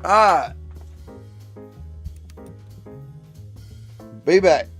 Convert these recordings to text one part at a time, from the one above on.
Ah, be back.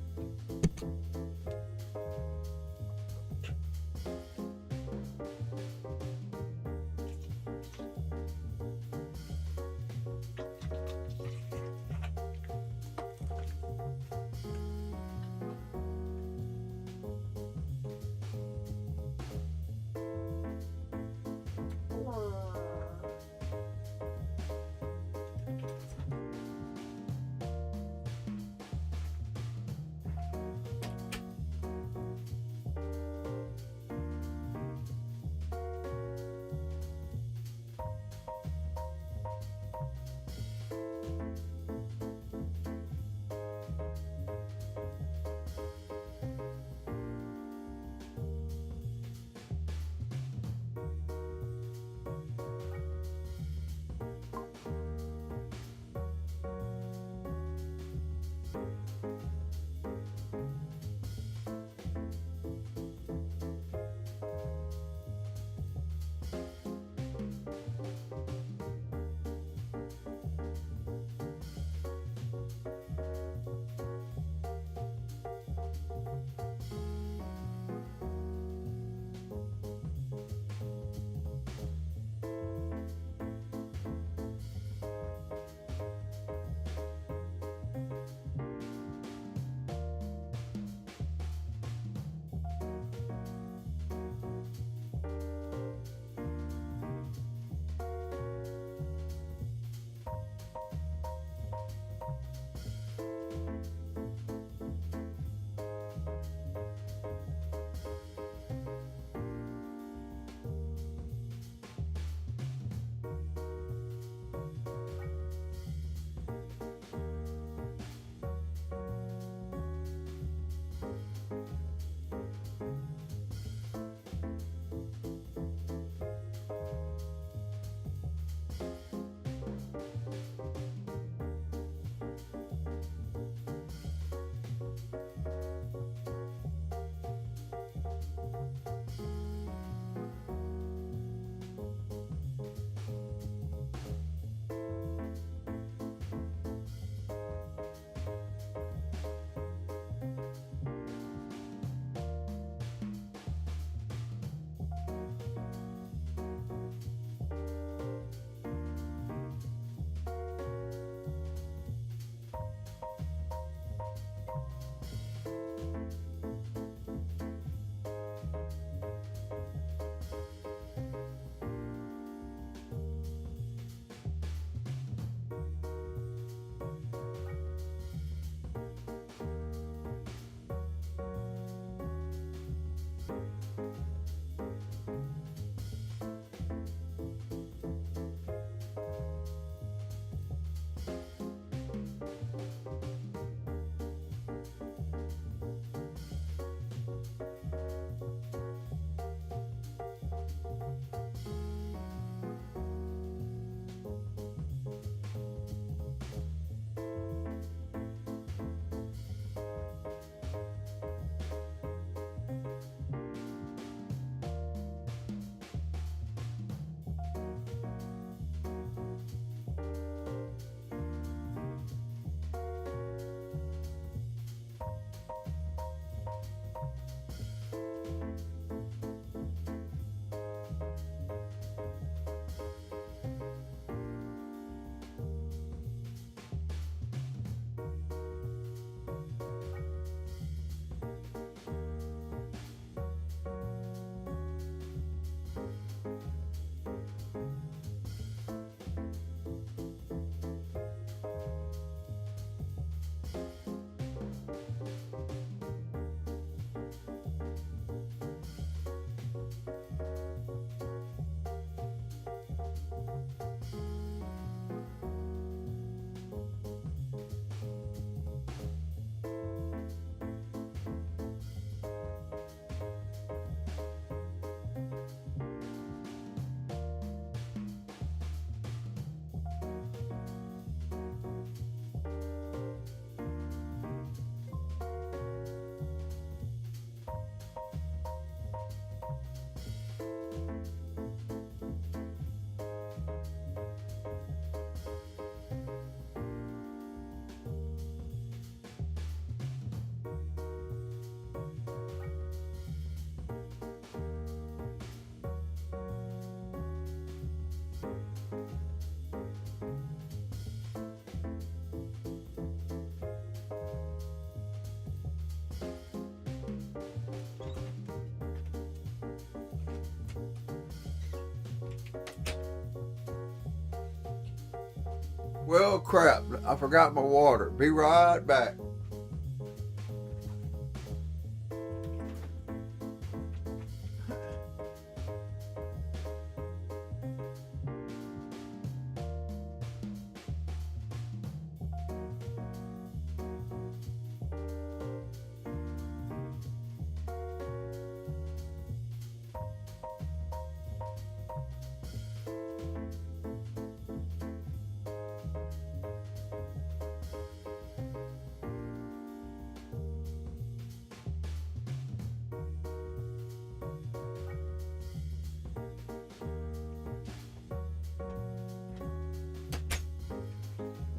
Well, crap. I forgot my water. Be right back.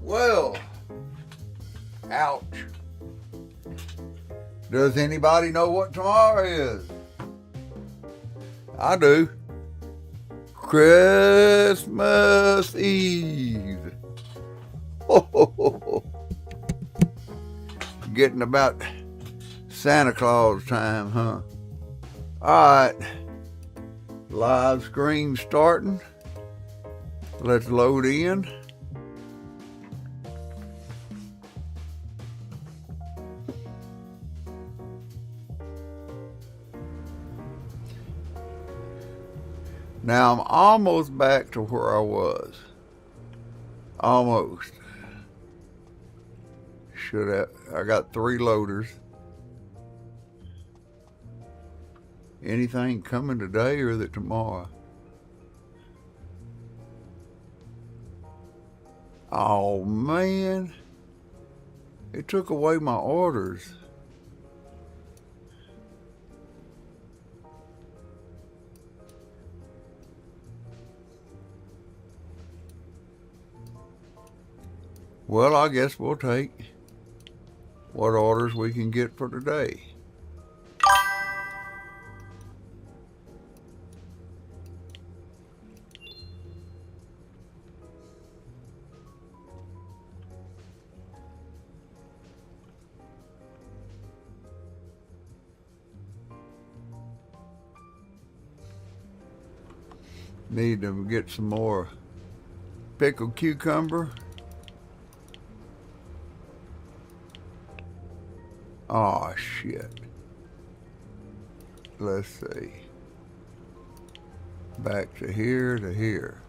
Well, ouch. Does anybody know what tomorrow is? I do. Christmas Eve. Ho, ho, ho, ho. Getting about Santa Claus time, huh? All right. Live screen starting. Let's load in. Now I'm almost back to where I was. Almost. Should have. I got 3 loaders. Anything coming today or is it tomorrow? Oh man. It took away my orders. Well, I guess we'll take what orders we can get for today. Need to get some more pickled cucumber. Oh shit. Let's see. Back to here to here.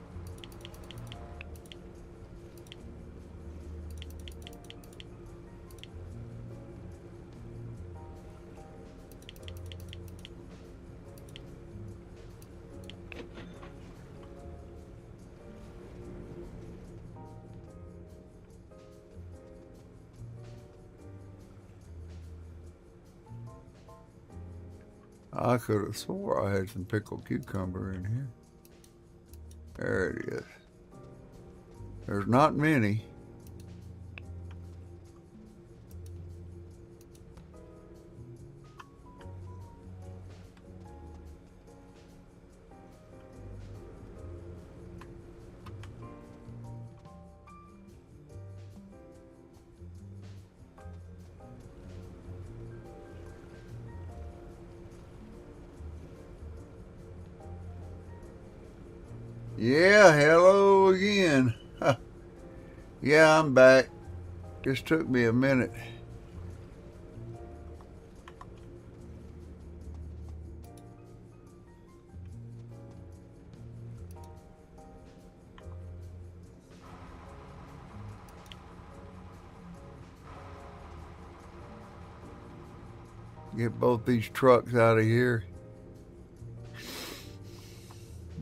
I could have swore I had some pickled cucumber in here. There it is. There's not many. Yeah, hello again. Yeah, I'm back. Just took me a minute. Get both these trucks out of here.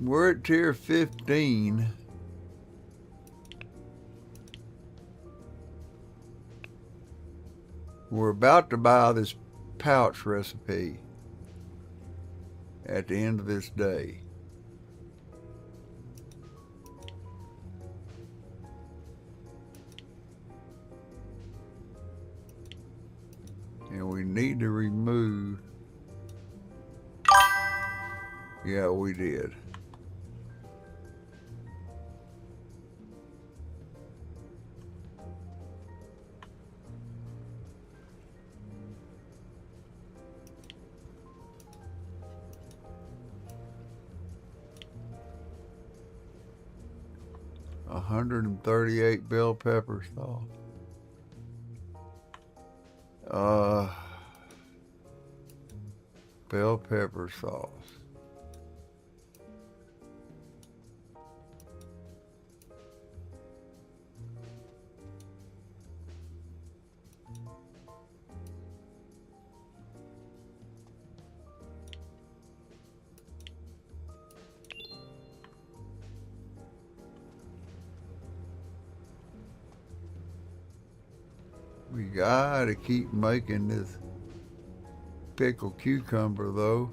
We're at tier 15. We're about to buy this pouch recipe at the end of this day. And we need to remove. Yeah, we did. 138 bell pepper sauce. Bell pepper sauce. We gotta keep making this pickled cucumber though.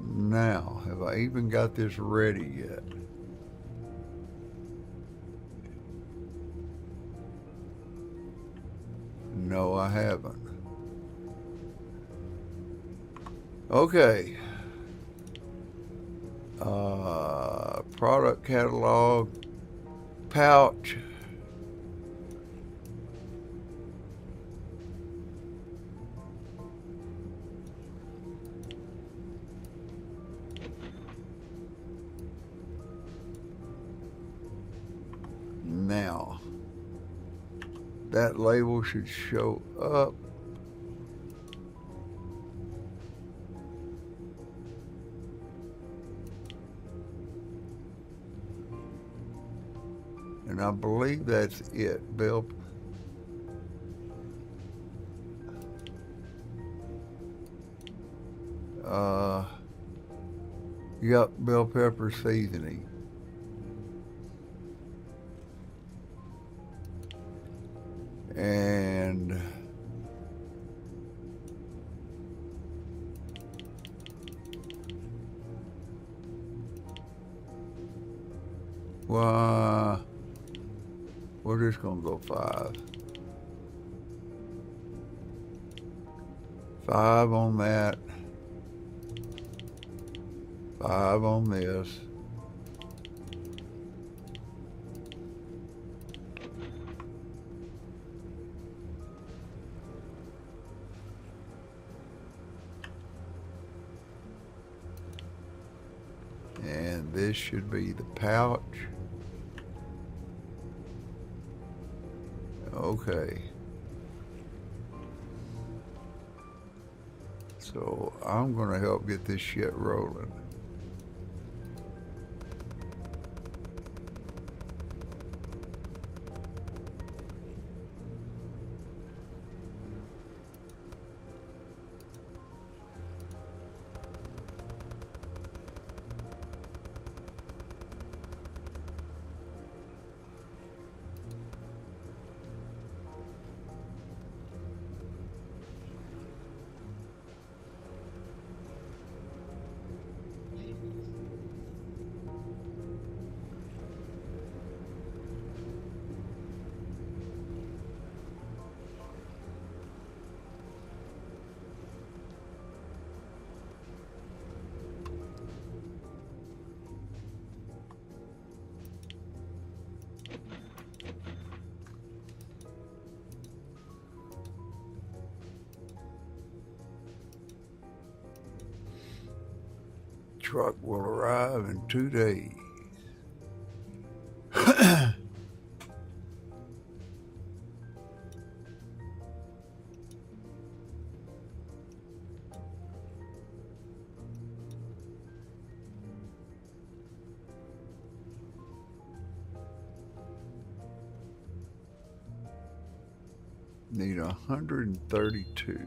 Now, have I even got this ready yet? No, I haven't. Okay. Product catalog, pouch. Now, that label should show up. And I believe that's it. Bell. Yep, bell pepper seasoning. And well, we're just gonna go 5. 5 on that. 5 on this. And this should be the pouch. Okay. So I'm gonna help get this shit rolling. Truck will arrive in 2 days. Need 132.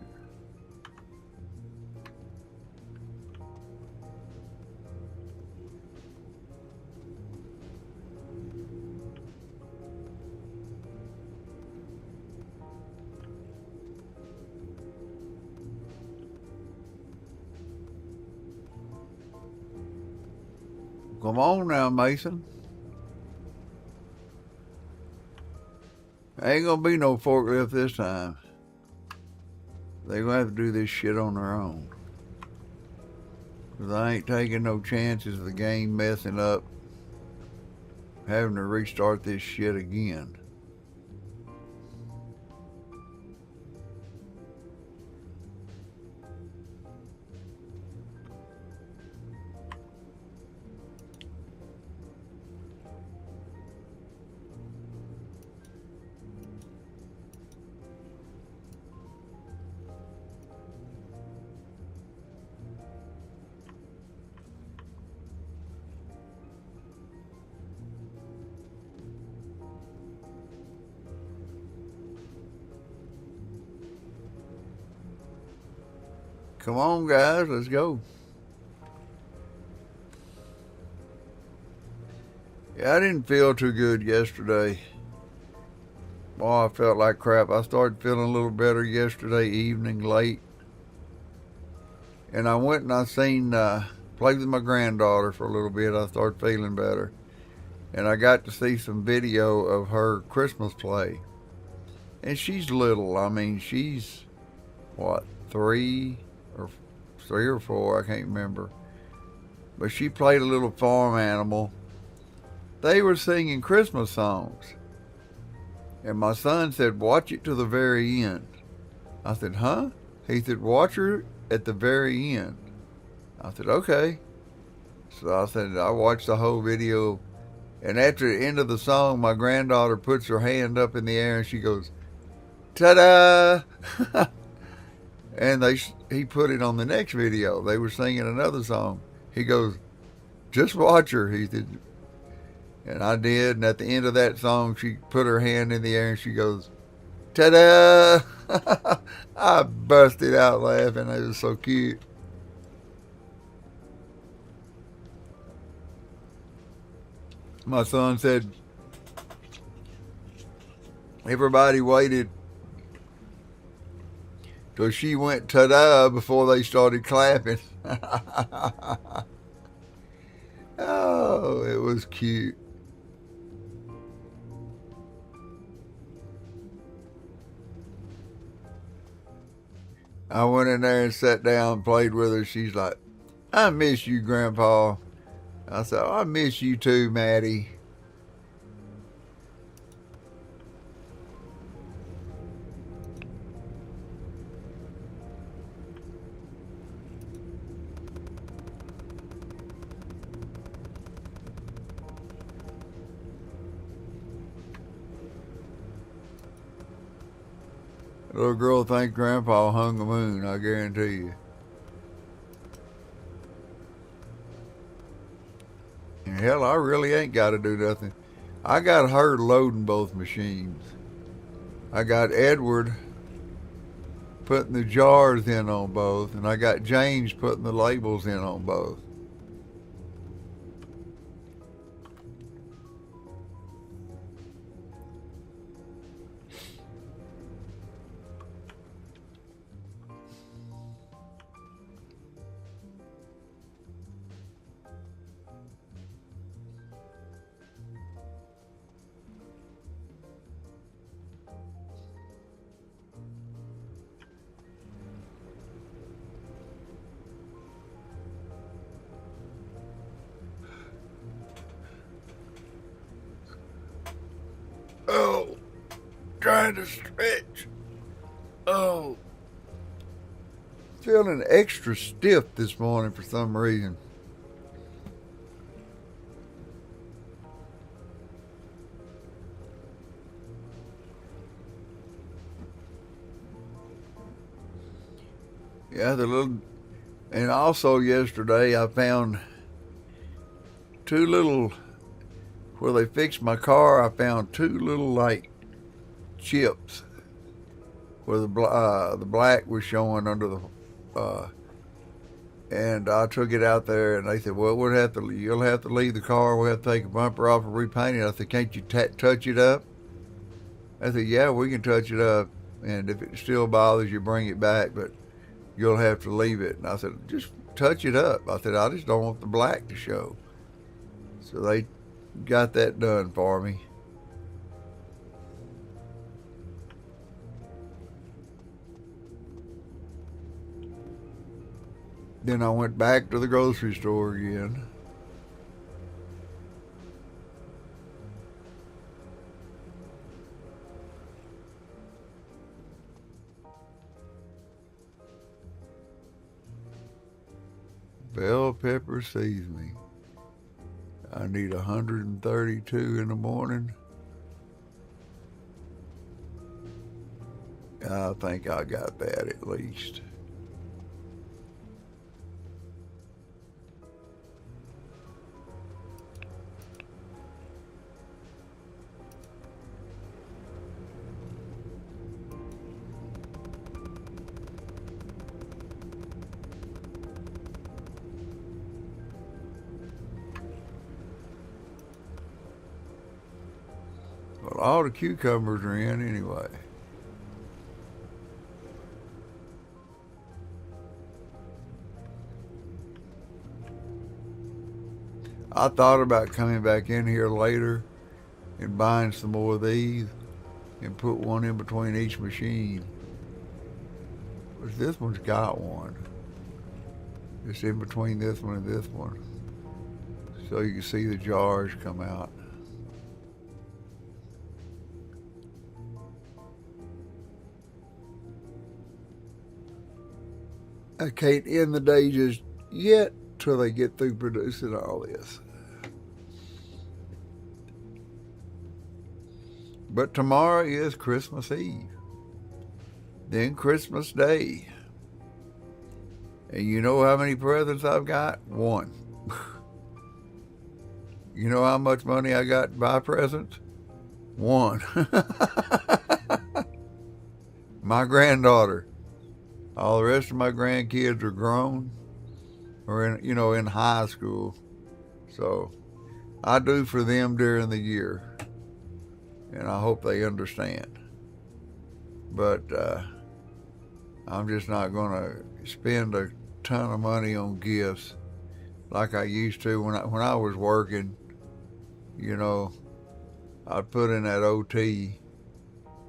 Come on now, Mason. Ain't gonna be no forklift this time. They're gonna have to do this shit on their own. 'Cause I ain't taking no chances of the game messing up, having to restart this shit again. Come on, guys, let's go. Yeah, I didn't feel too good yesterday. Oh, I felt like crap. I started feeling a little better yesterday evening, late. And I went and I played with my granddaughter for a little bit. I started feeling better. And I got to see some video of her Christmas play. And she's little. I mean, she's, what, or three or four, I can't remember. But she played a little farm animal. They were singing Christmas songs. And my son said, watch it to the very end. I said, huh? He said, watch her at the very end. I said, okay. So I said, I watched the whole video. And after the end of the song, my granddaughter puts her hand up in the air and she goes, ta-da! And he put it on the next video. They were singing another song. He goes, just watch her, he said. And I did. And at the end of that song, she put her hand in the air and she goes, ta-da! I busted out laughing. It was so cute. My son said, everybody waited till she went ta-da before they started clapping. Oh, it was cute. I went in there and sat down and played with her. She's like, I miss you, Grandpa. I said, I miss you too, Maddie. Little girl thinks Grandpa hung the moon, I guarantee you. And hell, I really ain't got to do nothing. I got her loading both machines. I got Edward putting the jars in on both, and I got James putting the labels in on both. Oh, trying to stretch. Oh, feeling extra stiff this morning for some reason. Yeah, and also yesterday I found where they fixed my car, I found two little like chips where the black was showing under the, and I took it out there and they said, well, you'll have to leave the car. We'll have to take a bumper off and repaint it. I said, can't you touch it up? I said, yeah, we can touch it up. And if it still bothers you, bring it back, but you'll have to leave it. And I said, just touch it up. I said, I just don't want the black to show. So they got that done for me. Then I went back to the grocery store again. Bell pepper seasoning. I need 132 in the morning. I think I got that at least. Well, all the cucumbers are in anyway. I thought about coming back in here later and buying some more of these and put one in between each machine. But this one's got one. It's in between this one and this one. So you can see the jars come out. I can't end the day just yet till they get through producing all this. But tomorrow is Christmas Eve. Then Christmas Day. And you know how many presents I've got? One. You know how much money I got to buy presents? One. My granddaughter. All the rest of my grandkids are grown or in high school. So I do for them during the year. And I hope they understand. But I'm just not going to spend a ton of money on gifts like I used to when I was working. I'd put in that OT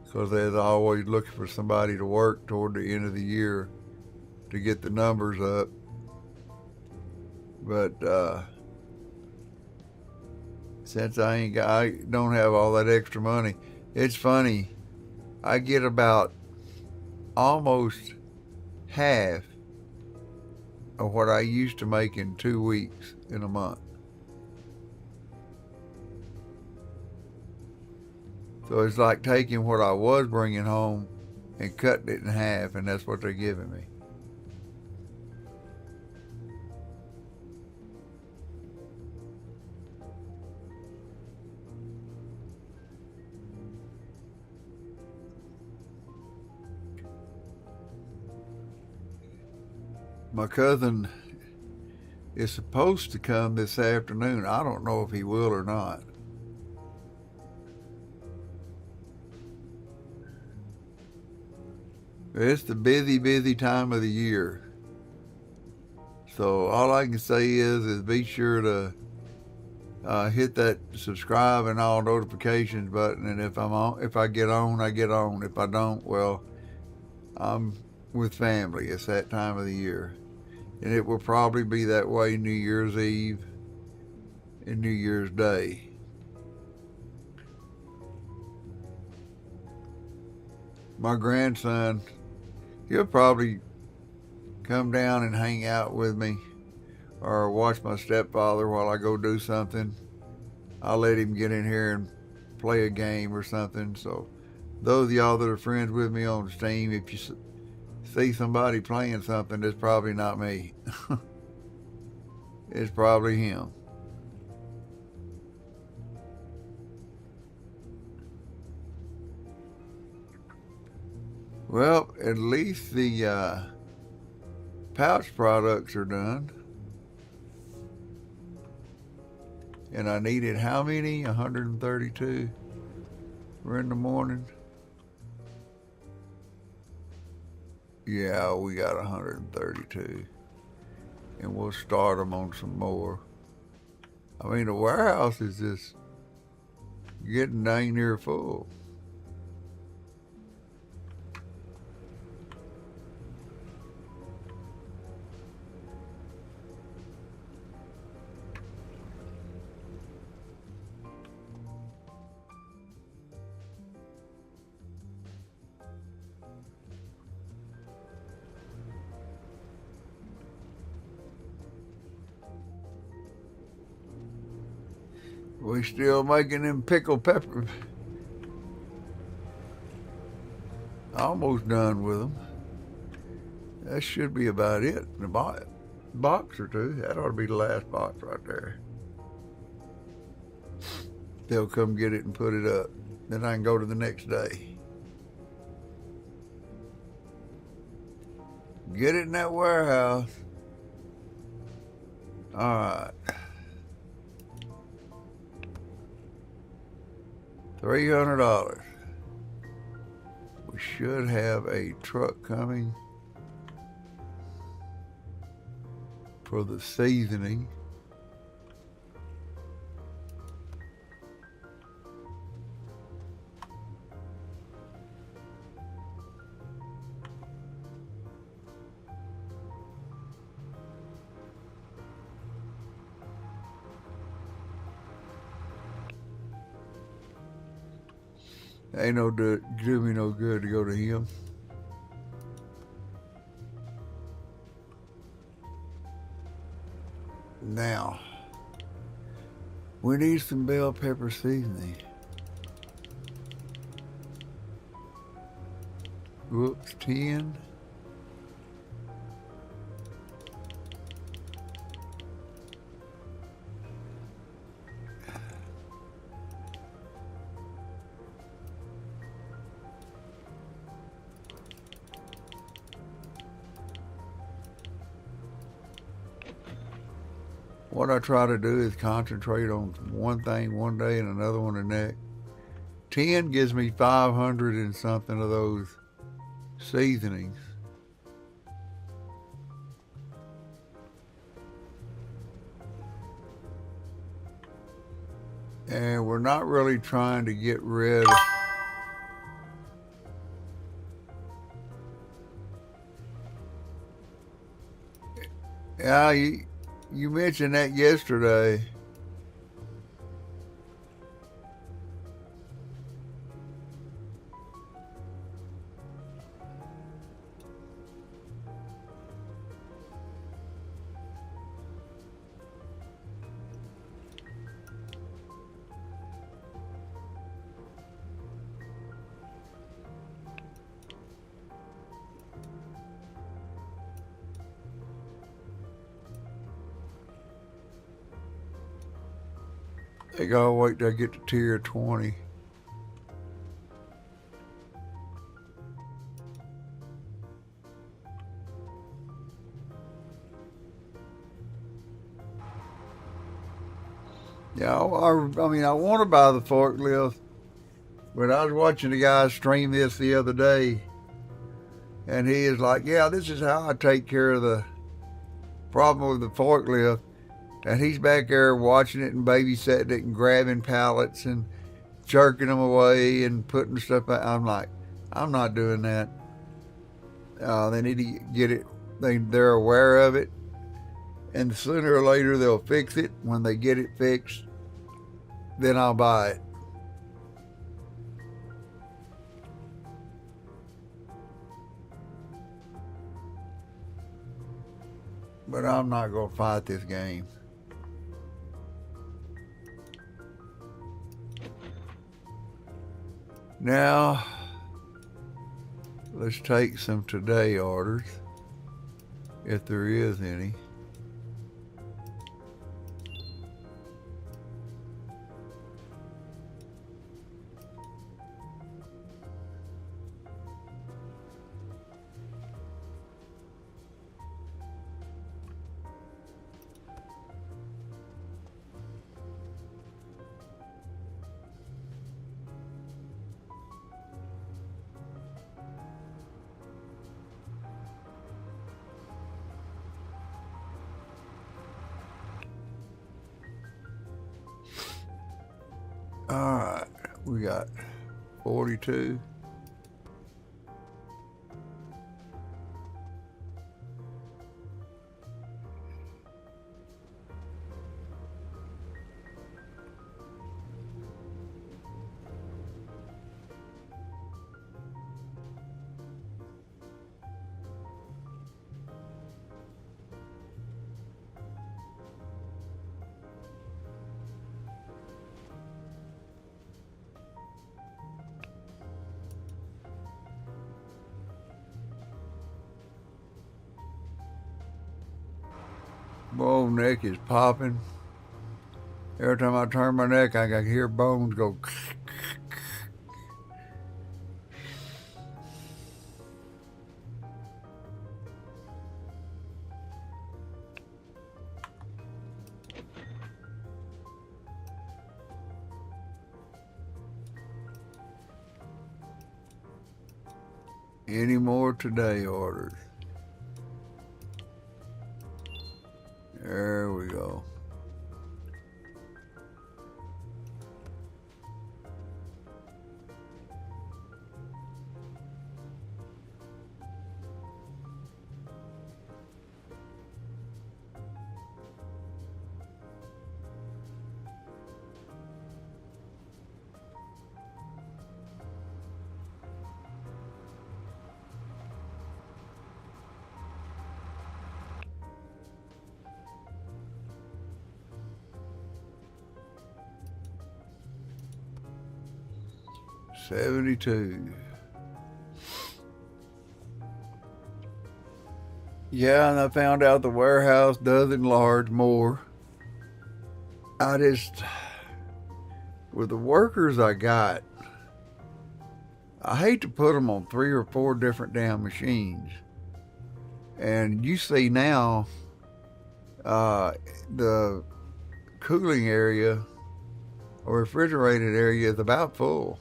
because they're always looking for somebody to work toward the end of the year to get the numbers up. But since I don't have all that extra money, it's funny. I get about almost half of what I used to make in 2 weeks in a month. So it's like taking what I was bringing home and cutting it in half, and that's what they're giving me. My cousin is supposed to come this afternoon. I don't know if he will or not. It's the busy time of the year. So all I can say is be sure to hit that subscribe and all notifications button. And if I get on, I get on. If I don't, well, I'm with family. It's that time of the year. And it will probably be that way New Year's Eve and New Year's Day. My grandson, he'll probably come down and hang out with me or watch my stepfather while I go do something. I'll let him get in here and play a game or something. So those of y'all that are friends with me on Steam, if you see somebody playing something, it's probably not me. It's probably him. Well, at least the pouch products are done. And I needed how many? 132 for in the morning. Yeah, we got 132. And we'll start them on some more. I mean, the warehouse is just getting dang near full. We still making them pickled pepper. Almost done with them. That should be about it. A box or two. That ought to be the last box right there. They'll come get it and put it up. Then I can go to the next day. Get it in that warehouse. All right. $300. We should have a truck coming for the seasoning. Ain't no do me no good to go to him. Now, we need some bell pepper seasoning. Whoops, 10. What I try to do is concentrate on one thing one day and another one the next. 10 gives me 500 and something of those seasonings. And we're not really trying to get rid of yeah, you mentioned that yesterday. They gotta wait till I get to tier 20. Yeah, I mean, I want to buy the forklift, but I was watching the guy stream this the other day, and he is like, yeah, this is how I take care of the problem with the forklift. And he's back there watching it and babysitting it and grabbing pallets and jerking them away and putting stuff back. I'm like, I'm not doing that. They need to get it. They're aware of it. And sooner or later they'll fix it. When they get it fixed, then I'll buy it. But I'm not going to fight this game. Now, let's take some today orders, if there is any. All right, we got 42. Boy, neck is popping. Every time I turn my neck, I can hear bones go. Any more today orders? There we go. $72. Yeah, and I found out the warehouse does enlarge more. With the workers I got, I hate to put them on 3 or 4 different damn machines. And you see now, the cooling area or refrigerated area is about full.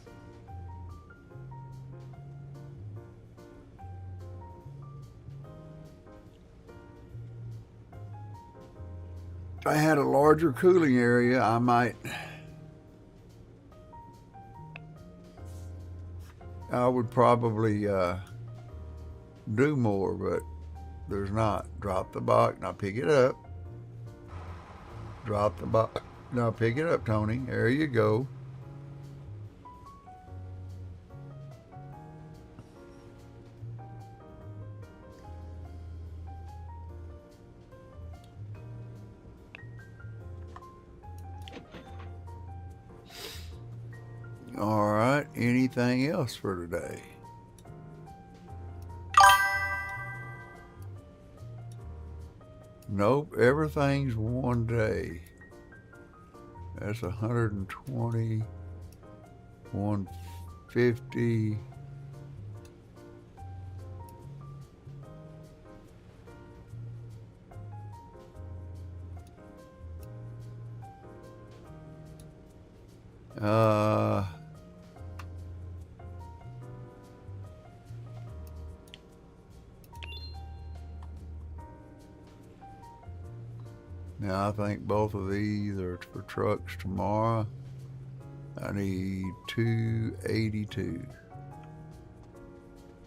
If I had a larger cooling area, I would probably do more, but there's not. Drop the box, now pick it up. Drop the box, now pick it up, Tony. There you go. All right, anything else for today? Nope, everything's one day. That's 120, 150. Now I think both of these are for trucks tomorrow. I need 282.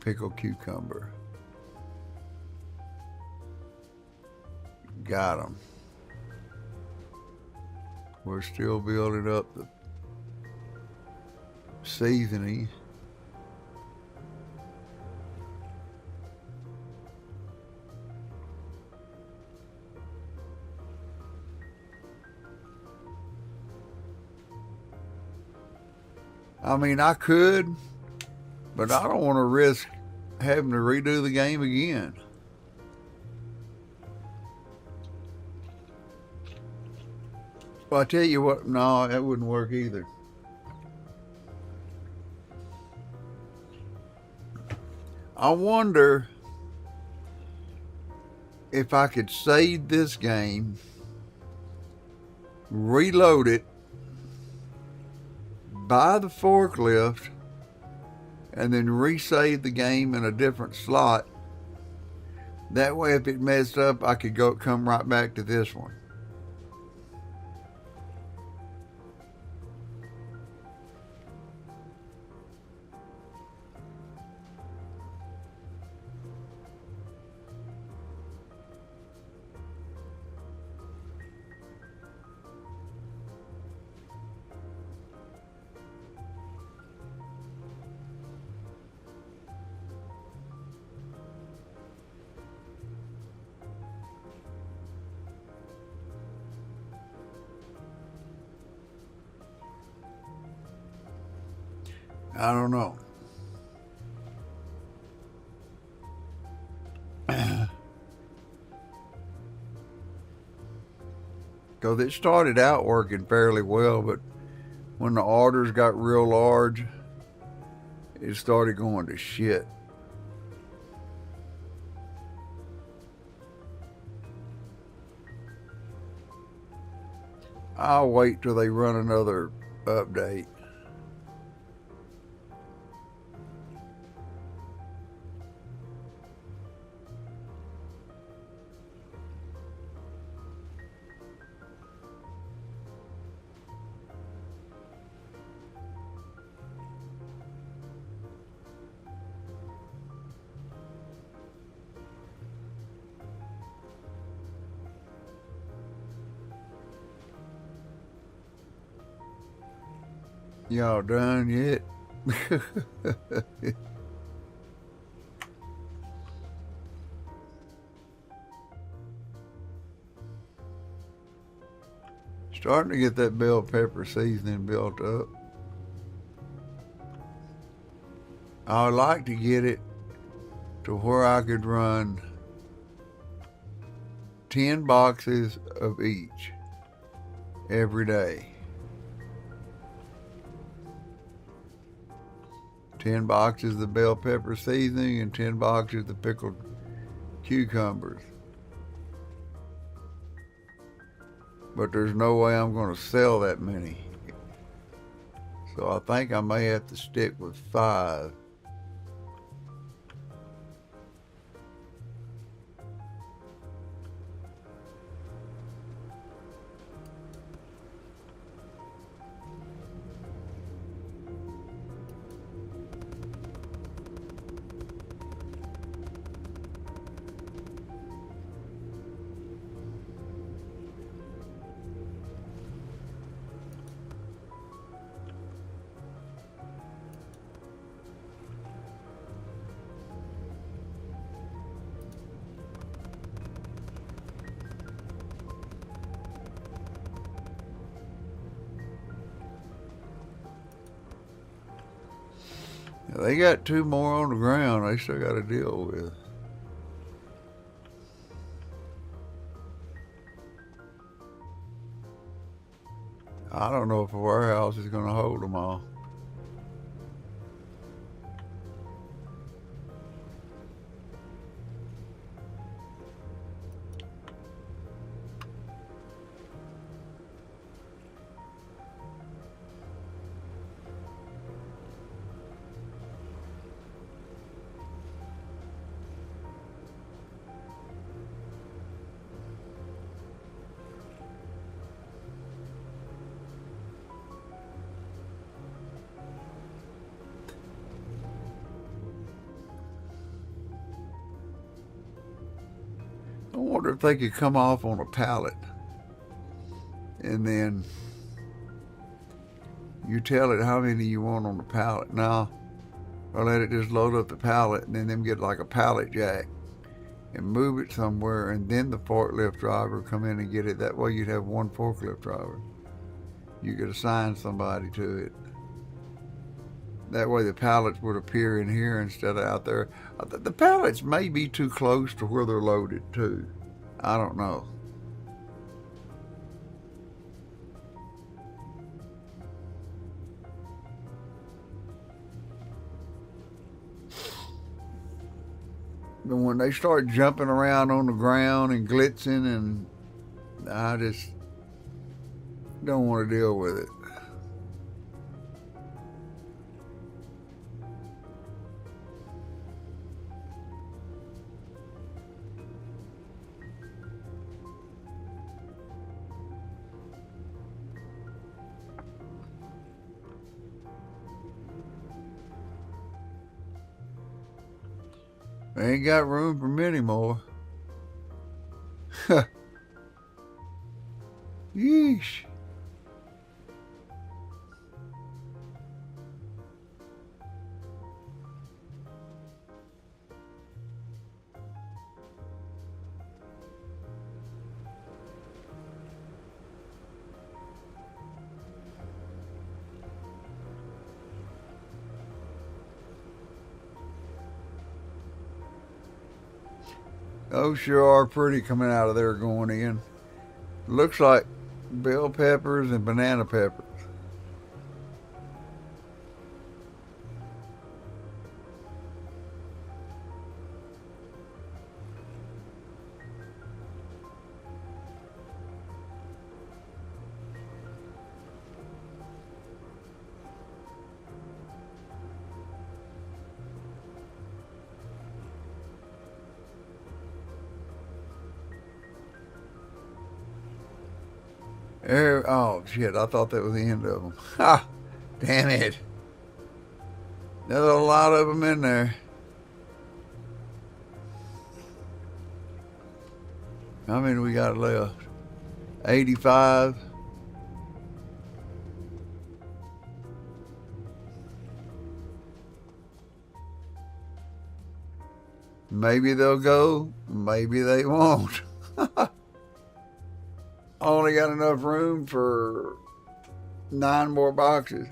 Pickled cucumber. Got them. We're still building up the seasoning. I mean, I could, but I don't want to risk having to redo the game again. Well, I tell you what, no, that wouldn't work either. I wonder if I could save this game, reload it, buy the forklift, and then resave the game in a different slot. That way, if it messed up, I could come right back to this one. I don't know. because it started out working fairly well, but when the orders got real large, it started going to shit. I'll wait till they run another update. Y'all done yet? Starting to get that bell pepper seasoning built up. I would like to get it to where I could run 10 boxes of each every day. 10 boxes of bell pepper seasoning and 10 boxes of pickled cucumbers. But there's no way I'm going to sell that many. So I think I may have to stick with 5. They got 2 more on the ground they still got to deal with. I don't know if a warehouse is going to hold them all. I wonder if they could come off on a pallet and then you tell it how many you want on the pallet. Now, or let it just load up the pallet and then them get like a pallet jack and move it somewhere, and then the forklift driver come in and get it. That way you'd have one forklift driver. You could assign somebody to it. That way the pallets would appear in here instead of out there. The pallets may be too close to where they're loaded too. I don't know. But when they start jumping around on the ground and glitzing, and I just don't want to deal with it. They ain't got room for many more. Yeesh. Those sure are pretty coming out of there going in. Looks like bell peppers and banana peppers. Oh shit! I thought that was the end of them. Ha! Damn it! There's a lot of them in there. How many we got left? 85. Maybe they'll go. Maybe they won't. Only got enough room for 9 more boxes.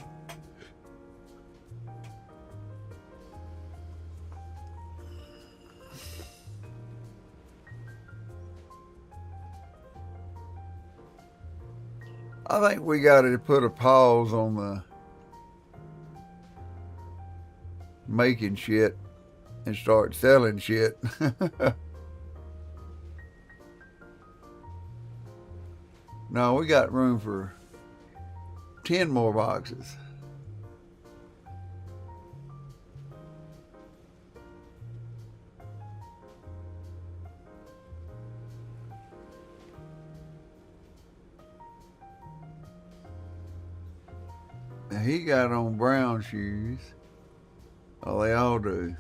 I think we got to put a pause on the making shit and start selling shit. No, we got room for 10 more boxes. Now he got on brown shoes. Oh, they all do.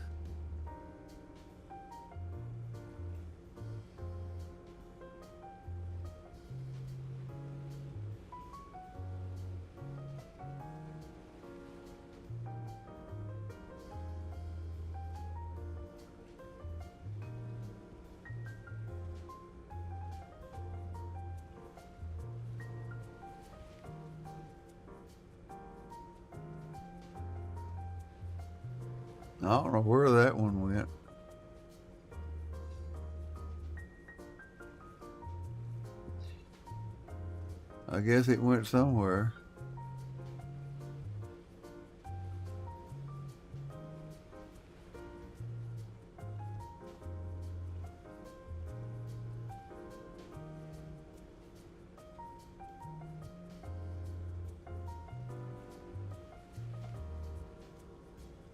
I don't know where that one went. I guess it went somewhere.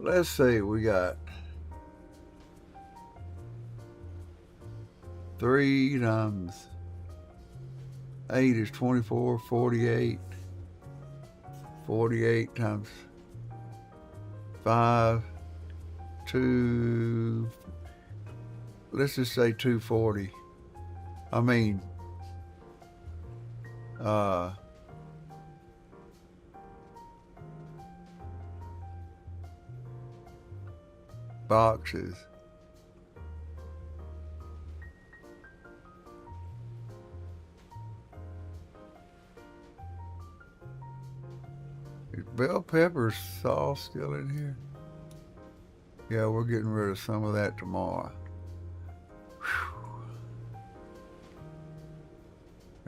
Let's see, we got 3 times 8 is 24, 48. 48 times 5, 2, let's just say 240. I mean, boxes. Is bell pepper sauce still in here? Yeah, we're getting rid of some of that tomorrow.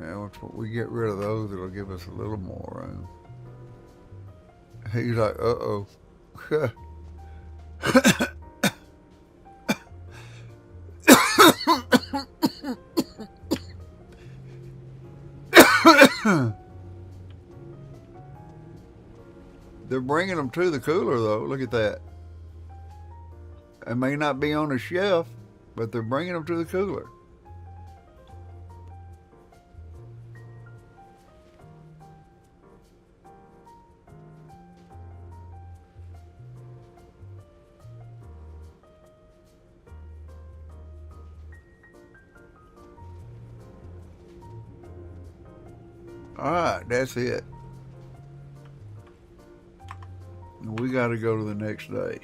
Yeah, once we get rid of those, it'll give us a little more room. He's like, uh-oh. They're bringing them to the cooler, though. Look at that. It may not be on the shelf, but they're bringing them to the cooler. All right, that's it. We got to go to the next day.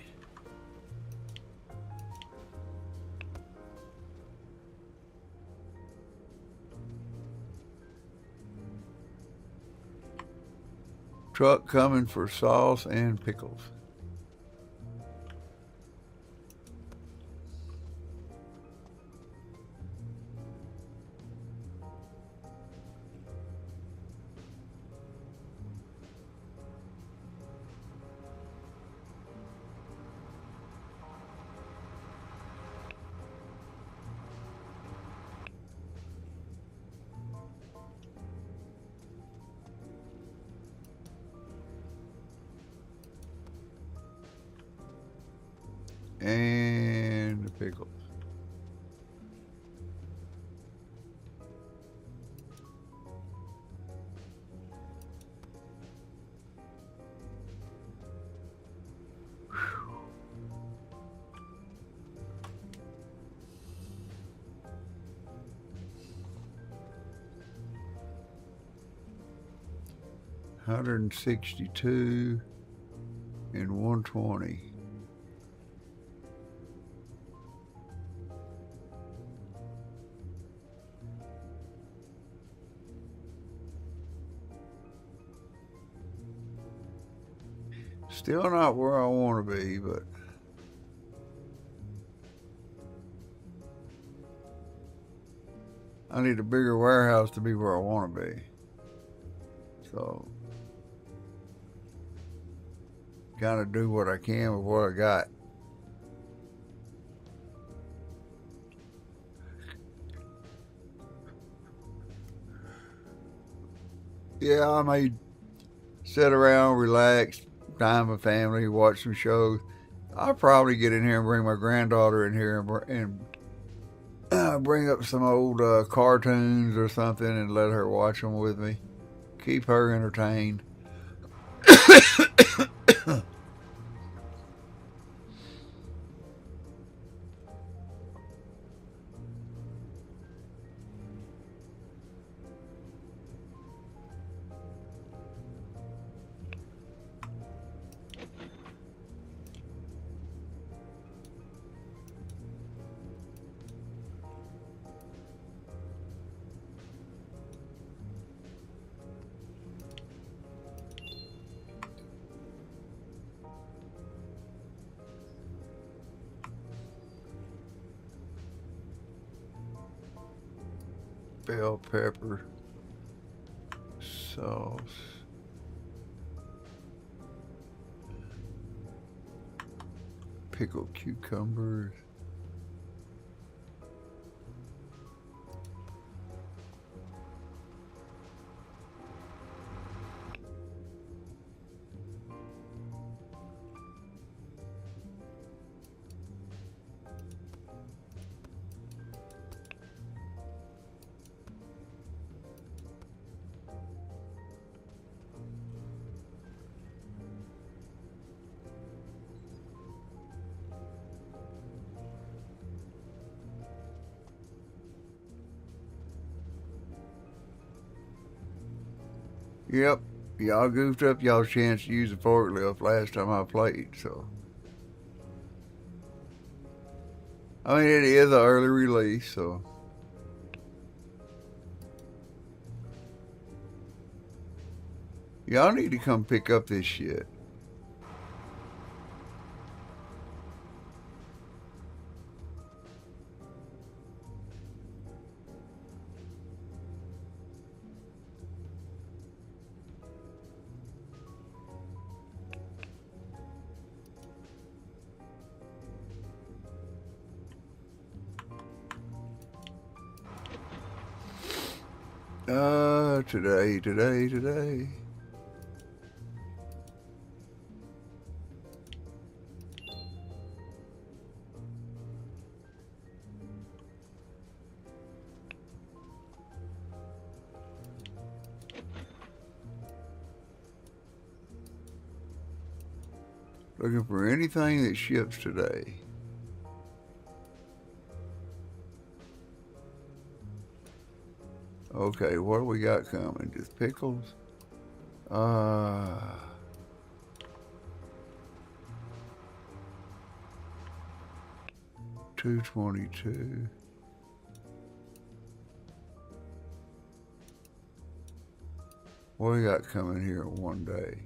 Truck coming for sauce and pickles. And the pickles. $162 and $120. Still not where I want to be, but I need a bigger warehouse to be where I want to be. So, kind of do what I can with what I got. Yeah, I may sit around, relax, time with family, watch some shows. I'll probably get in here and bring my granddaughter in here and bring up some old cartoons or something and let her watch them with me. Keep her entertained. Bell pepper sauce. Pickled cucumbers. Yep, y'all goofed up y'all's chance to use the forklift last time I played, so. I mean, it is an early release, so. Y'all need to come pick up this shit. Today. Looking for anything that ships today. Okay, what do we got coming? Just pickles? 222. What do we got coming here in one day?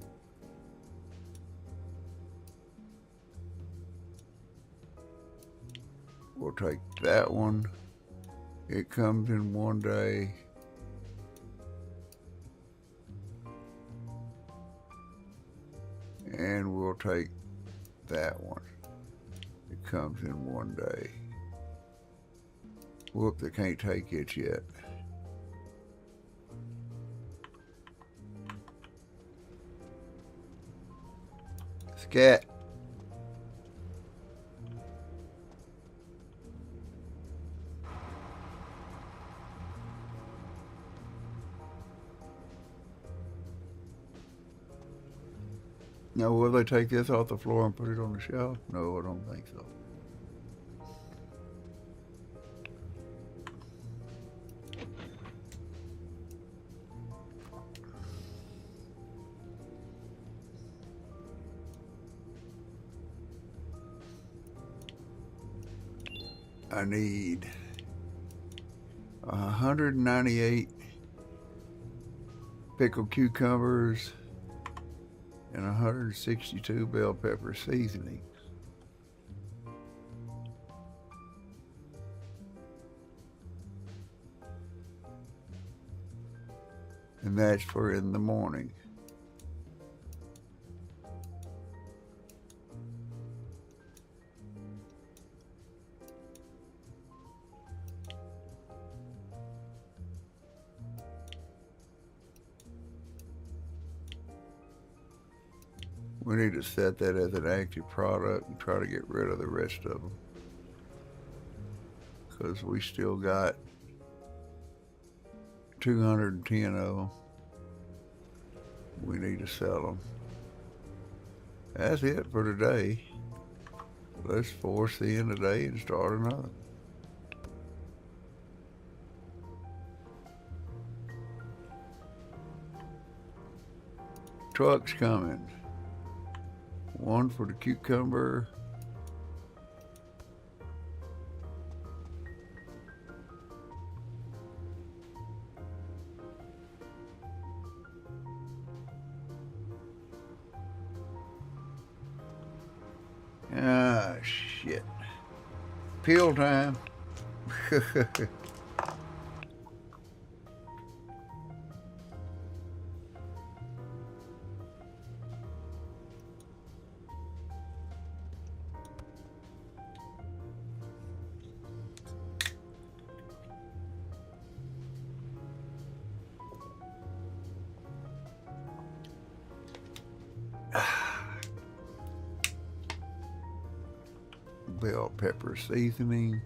We'll take that one. It comes in one day. And we'll take that one. It comes in one day. Whoop, they can't take it yet. Scat. Now, will they take this off the floor and put it on the shelf? No, I don't think so. I need 198 pickled cucumbers and 162 bell pepper seasonings. And that's for in the morning. We need to set that as an active product and try to get rid of the rest of them, because we still got 210 of them. We need to sell them. That's it for today. Let's force the end of the day and start another. Truck's coming. One for the cucumber. Ah, shit. Peel time. Bell pepper seasoning.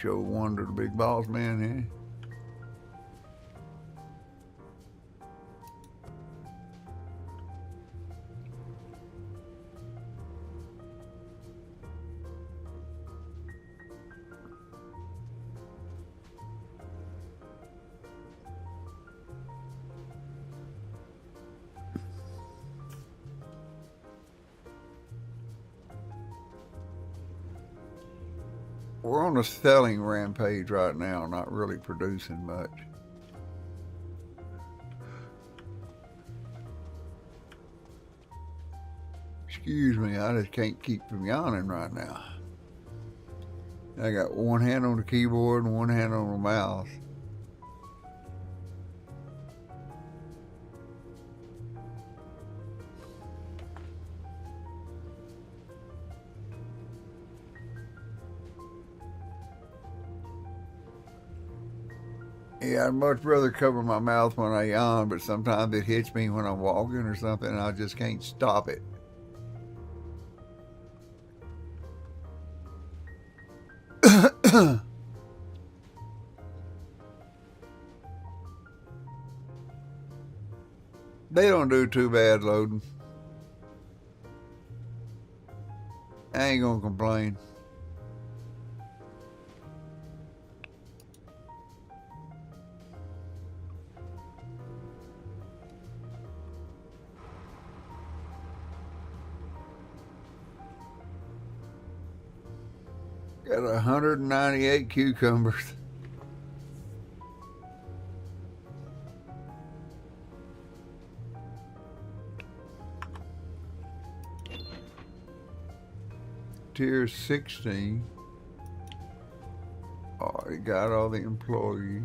Show one to the big boss man here. We're on a selling rampage right now, not really producing much. Excuse me, I just can't keep from yawning right now. I got one hand on the keyboard and one hand on the mouse. Yeah, I'd much rather cover my mouth when I yawn, but sometimes it hits me when I'm walking or something and I just can't stop it. They don't do too bad loading. I ain't gonna complain. Got 198 cucumbers. Tier 16. Already got all the employees.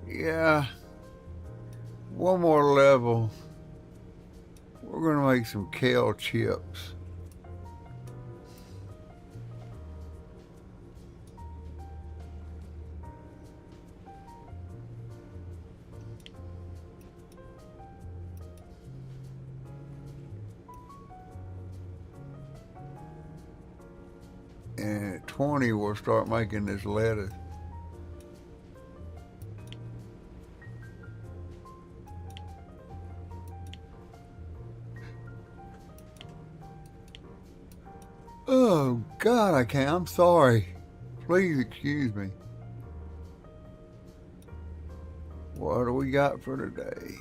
Yeah, one more level. We're gonna make some kale chips. And at 20, we'll start making this lettuce. Oh, God, I can't. I'm sorry. Please excuse me. What do we got for today?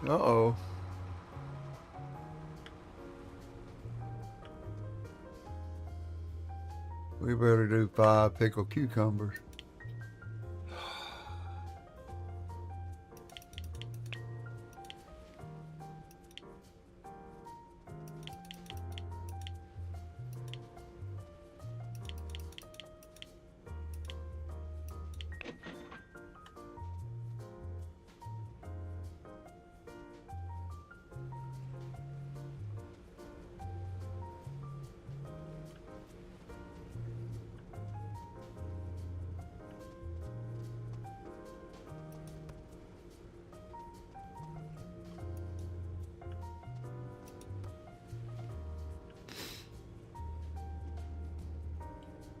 Uh-oh. We better do 5 pickled cucumbers.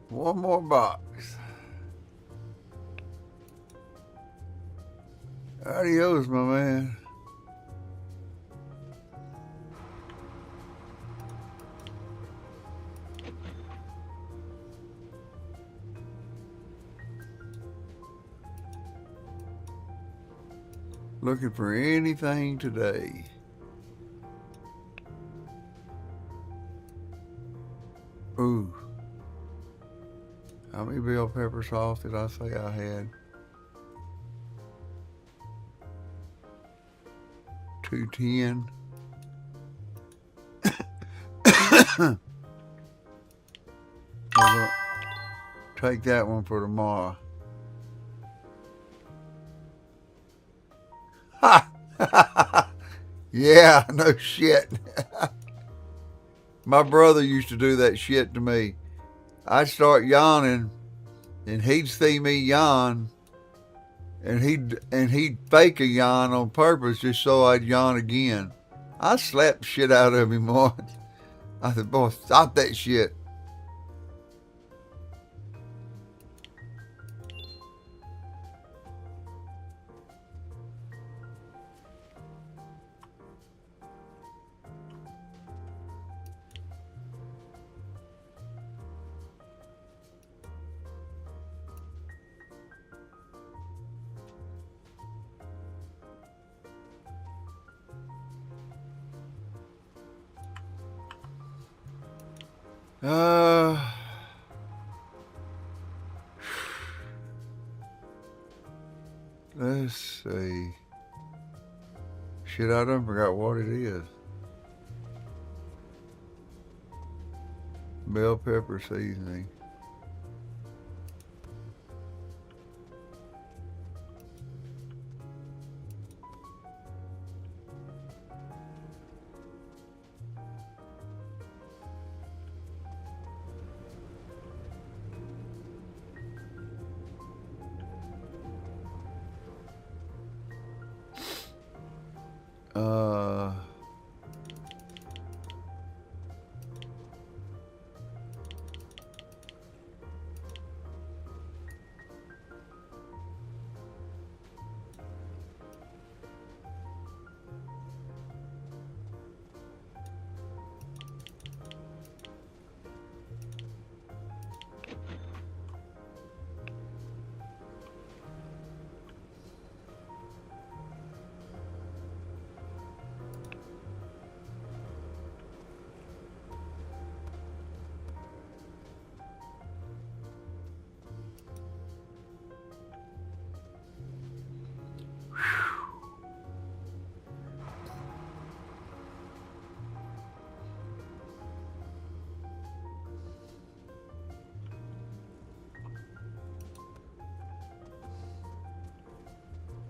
One more box. Adios, my man. Looking for anything today. Ooh. How many bell pepper sauce did I say I had? 210. Take that one for tomorrow. Ha! Yeah, no shit. My brother used to do that shit to me. I'd start yawning, and he'd see me yawn, and he'd fake a yawn on purpose just so I'd yawn again. I slapped the shit out of him once. I said, boy, stop that shit. Let's see. Shit, I done forgot what it is. Bell pepper seasoning. Uh,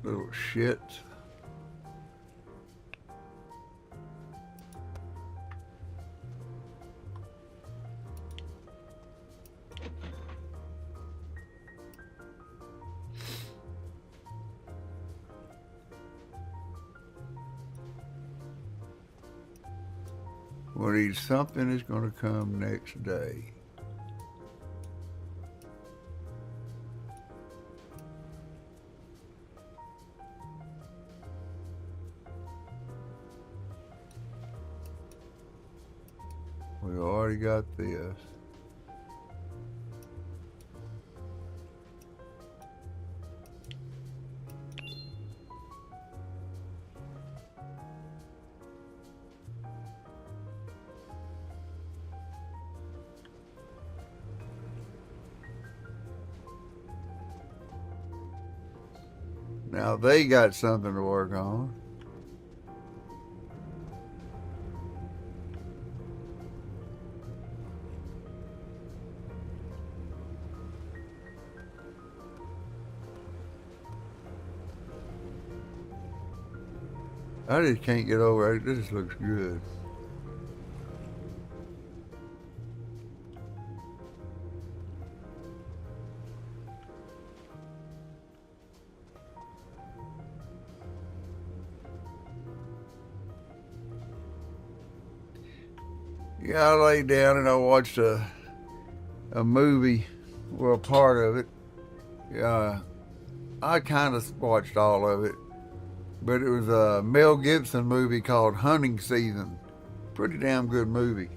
Little shit. Well, something is going to come next day. We already got this. Now they got something to work on. I just can't get over it. This looks good. Yeah, I laid down and I watched a movie, well, part of it. I kind of watched all of it, but it was a Mel Gibson movie called Hunting Season. Pretty damn good movie.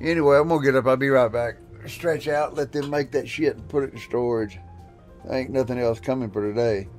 Anyway, I'm gonna get up. I'll be right back. Stretch out, let them make that shit and put it in storage. There ain't nothing else coming for today.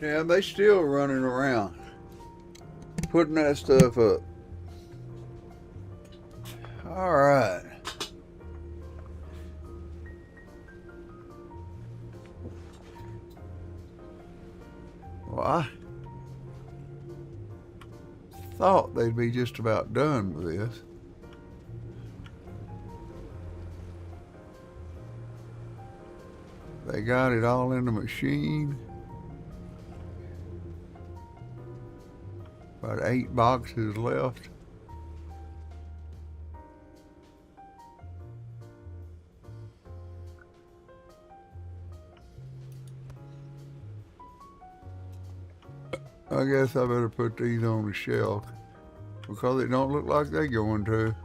Yeah, they still running around, putting that stuff up. All right. Well, I thought they'd be just about done with this. They got it all in the machine. About 8 boxes left. I guess I better put these on the shelf because it don't look like they're going to.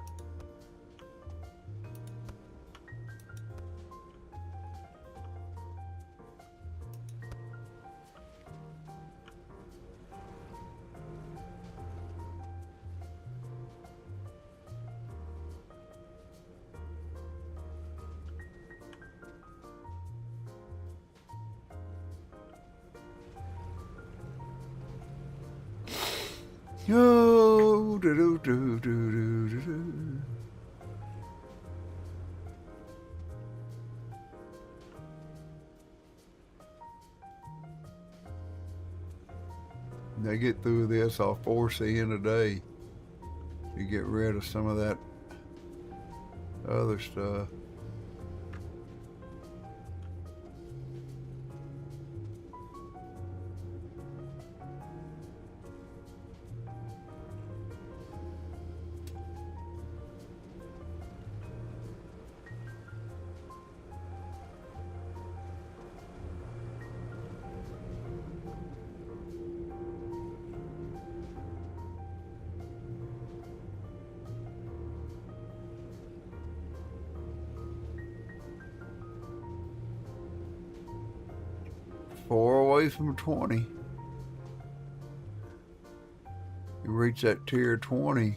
Oh, do do do do do do do. They get through this, I'll force the end of the day to get rid of some of that other stuff. Four away from 20. You reach that tier 20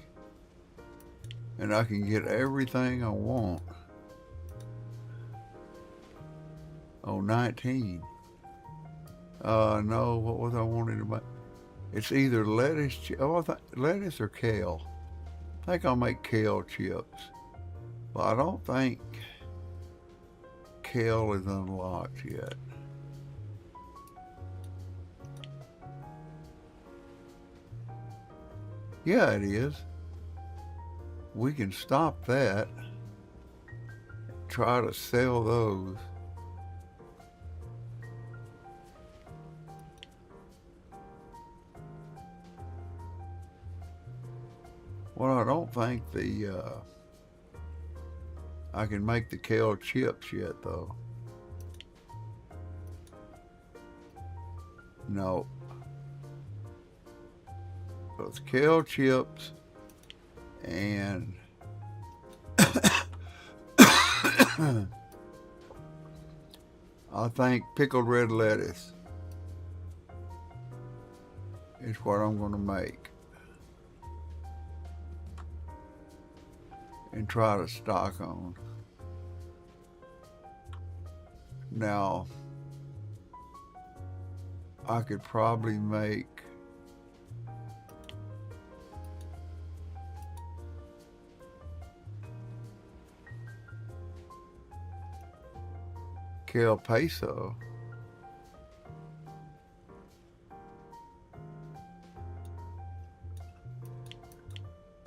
and I can get everything I want. Oh, 19. No, what was I wanting to make? It's either lettuce, lettuce or kale. I think I'll make kale chips. But I don't think kale is unlocked yet. Yeah, it is. We can stop that. Try to sell those. Well, I don't think I can make the kale chips yet, though. No. So it's kale chips and I think pickled red lettuce is what I'm going to make and try to stock on. Now, I could probably make kale pesto.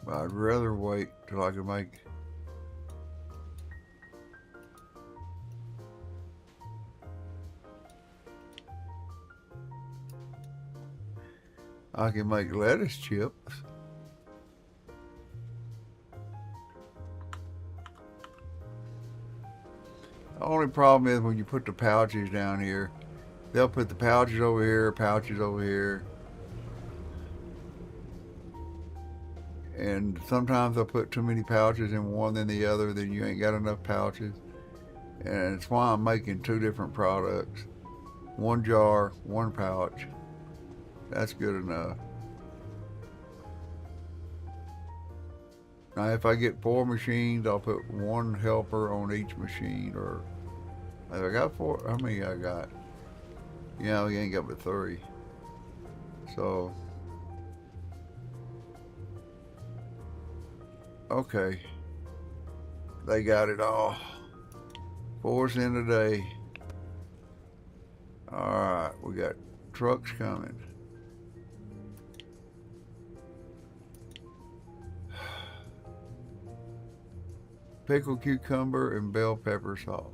But I'd rather wait till I can make lettuce chips. The only problem is when you put the pouches down here, they'll put the pouches over here, pouches over here. And sometimes they'll put too many pouches in one than the other, then you ain't got enough pouches. And it's why I'm making 2 different products. 1 jar, 1 pouch. That's good enough. Now if I get 4 machines, I'll put 1 helper on each machine, or if I got 4, how many I got? You know, you ain't got but 3. So, okay, they got it all. 4 in today. All right, we got trucks coming. Pickled cucumber and bell pepper sauce.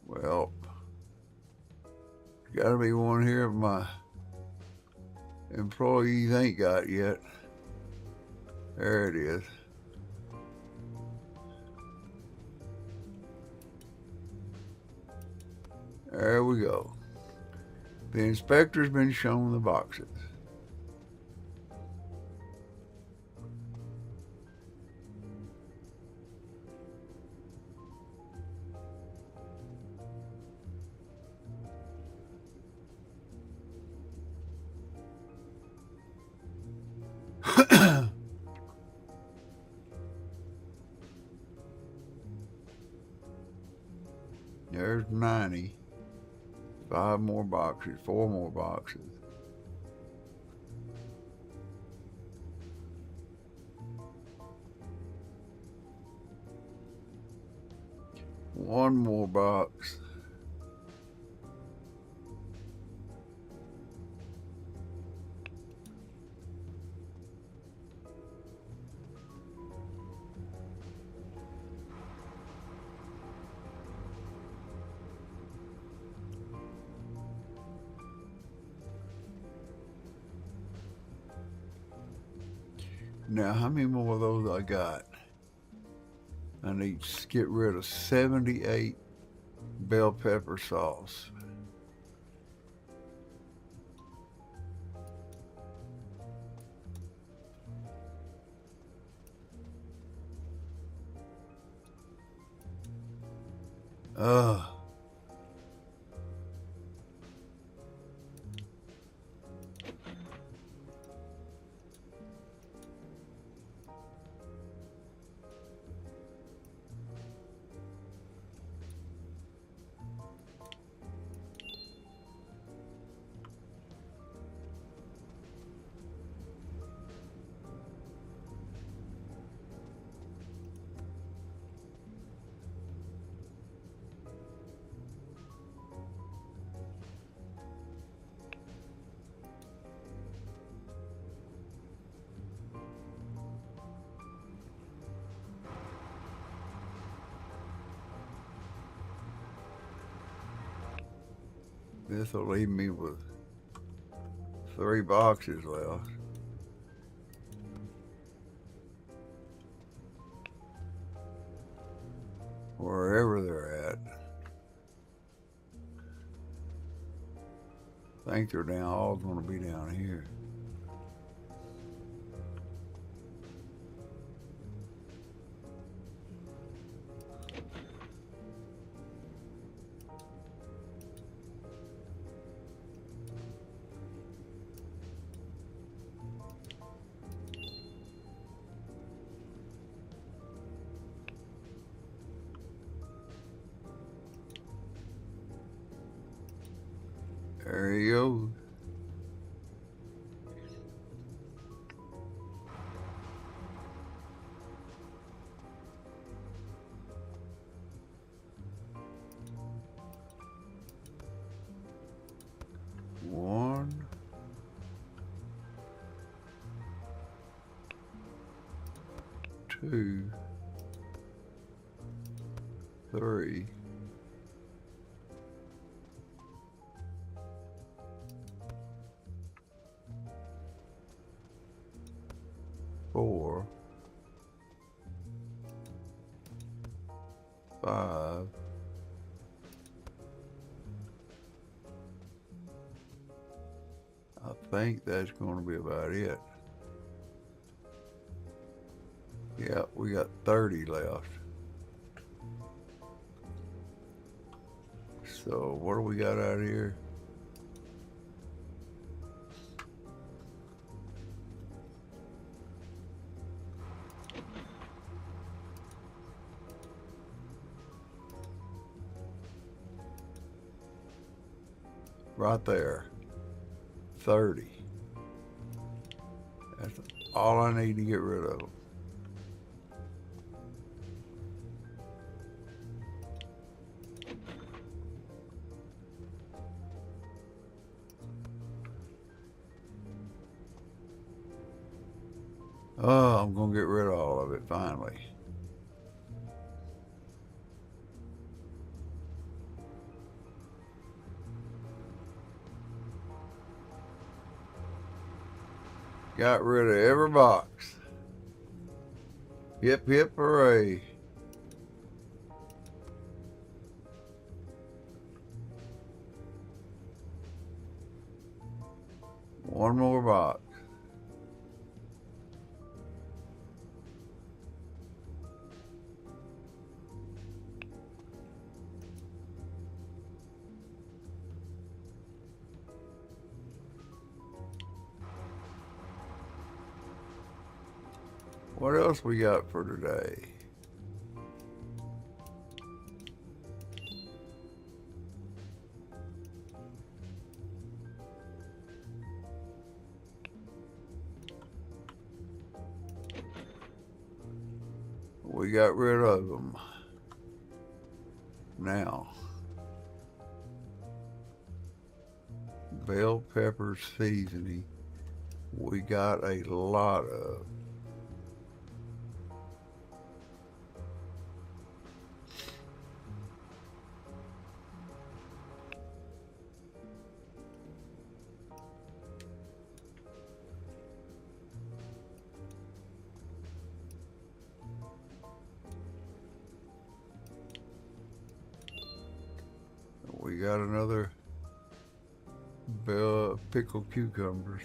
Well, gotta be one here my employees ain't got yet. There it is. There we go. The inspector's been shown the boxes. There's 90. 5 more boxes, 4 more boxes. One more box. Now, how many more of those I got? I need to get rid of 78 bell pepper sauce. Ugh. This will leave me with 3 boxes left. Wherever they're at. I think they're down, all gonna be down here. There you go. One, two, 3. 4, 5, 6, I think that's going to be about it. Yeah, we got 30 left. So what do we got out here? Right there. 30. That's all I need to get rid of them. Oh, I'm going to get rid of all of it finally. Got rid of every box. Hip, hip, hooray. One more box. What else we got for today? We got rid of them. Now, bell pepper seasoning. We got a lot of. We got another bell pickled cucumbers.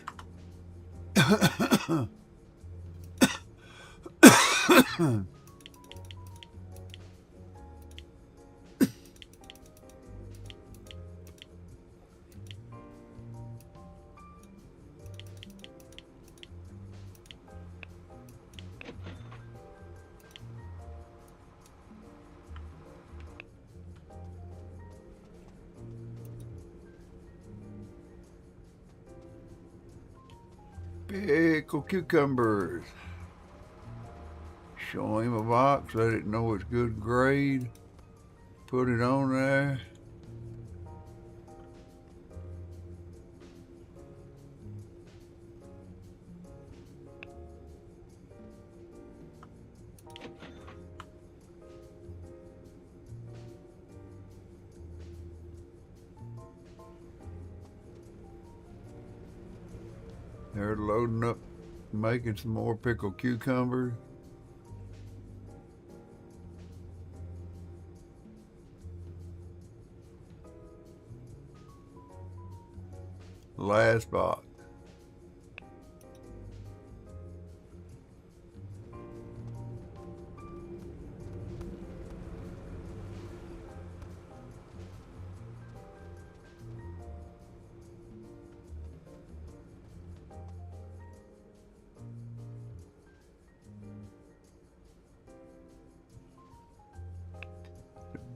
Pickled cucumbers. Show him a box, let it know it's good grade. Put it on there. They're loading up, making some more pickled cucumbers. Last box.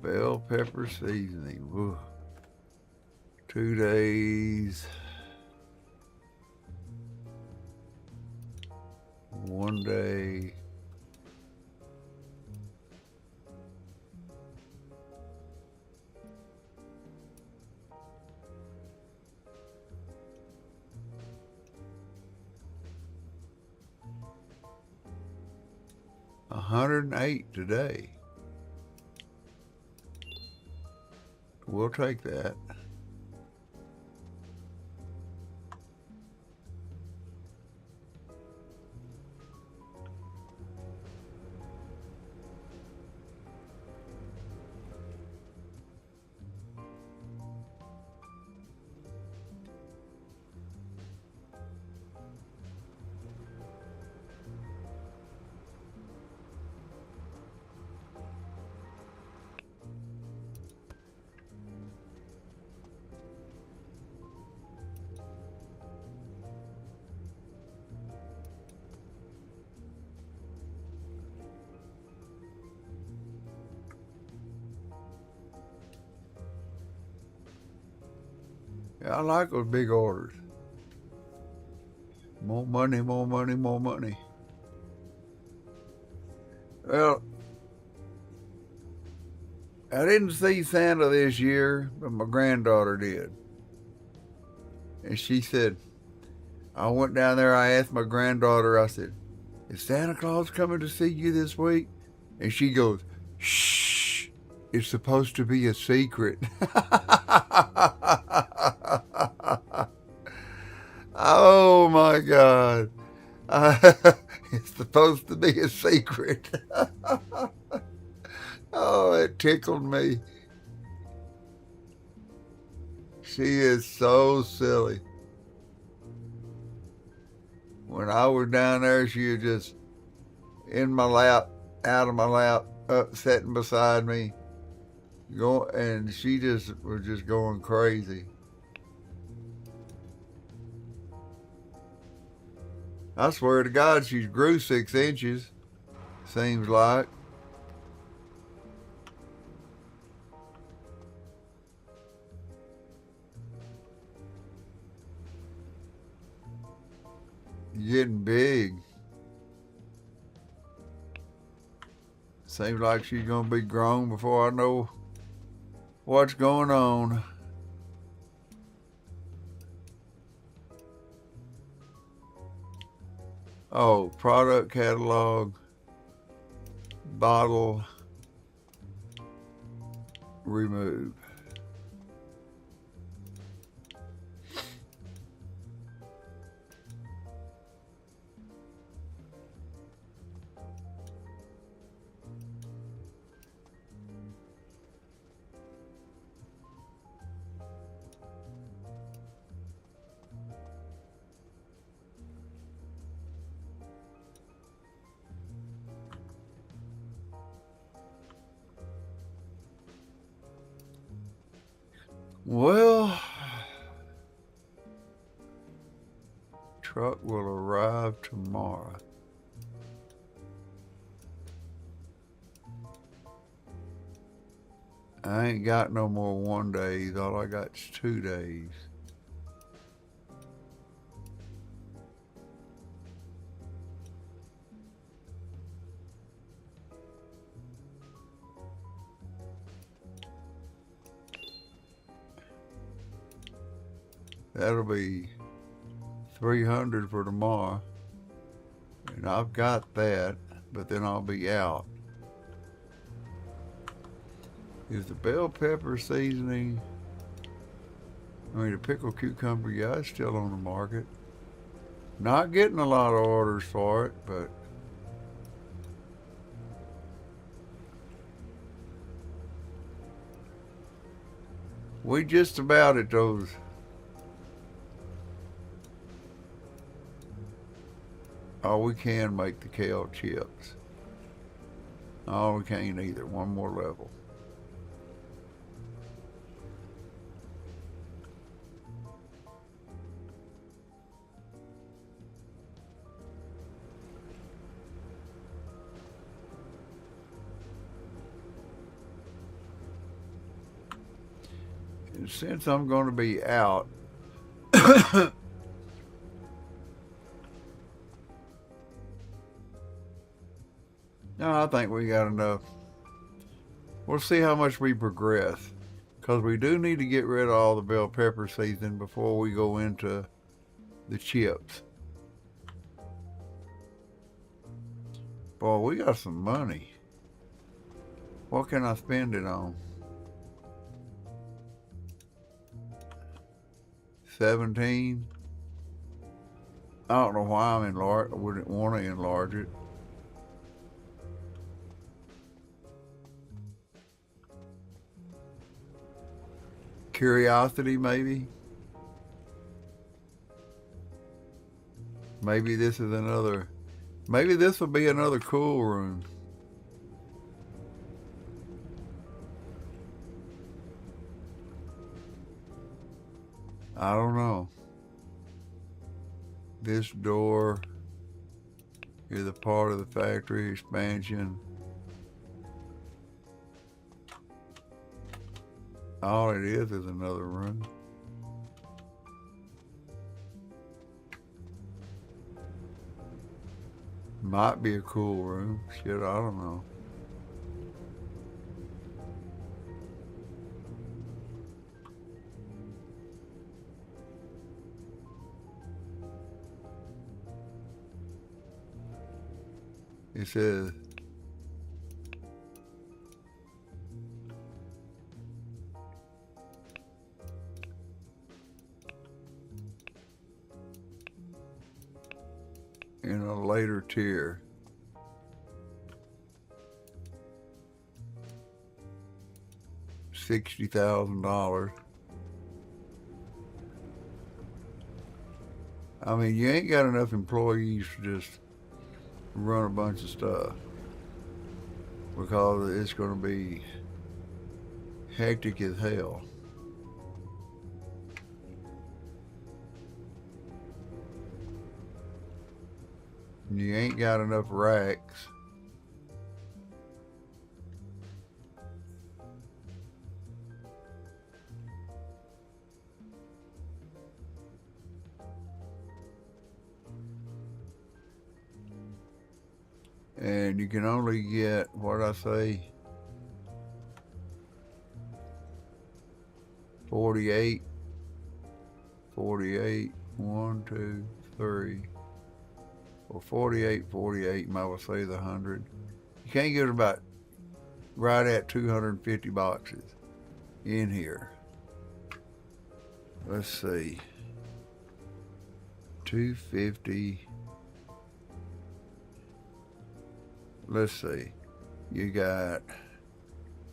Bell pepper seasoning. Woo. 2 days. 1 day. $108 today. We'll take that. I like those big orders. More money, more money, more money. Well, I didn't see Santa this year, but my granddaughter did. And she said, I went down there, I asked my granddaughter, I said, is Santa Claus coming to see you this week? And she goes, shh, it's supposed to be a secret. Oh my God. It's supposed to be a secret. Oh, it tickled me. She is so silly. When I was down there, she was just in my lap, out of my lap, up, sitting beside me, and she just was just going crazy. I swear to God, she's grew 6 inches, seems like. Getting big. Seems like she's gonna be grown before I know what's going on. Oh, product catalog, bottle, remove. Well, truck will arrive tomorrow. I ain't got no more 1 days. All I got is 2 days. That'll be 300 for tomorrow. And I've got that, but then I'll be out. Is the bell pepper seasoning, the pickled cucumber, yeah, it's still on the market. Not getting a lot of orders for it, but we just about at those. Oh, we can make the kale chips. Oh, we can't either. One more level. And since I'm going to be out, no, I think we got enough. We'll see how much we progress. Because we do need to get rid of all the bell pepper seasoning before we go into the chips. Boy, we got some money. What can I spend it on? 17. I don't know why I wouldn't want to enlarge it. Curiosity, maybe. Maybe this is another. Maybe this will be another cool room. I don't know. This door is a part of the factory expansion. All it is another room. Might be a cool room. Shit, I don't know. It says in a later tier. $60,000. I mean, you ain't got enough employees to just run a bunch of stuff because it's going to be hectic as hell. You ain't got enough racks. And you can only get, what I say, 48, 1, 2, 3, or 48, might well say the 100. You can't get about right at 250 boxes in here. Let's see, 250. Let's see, you got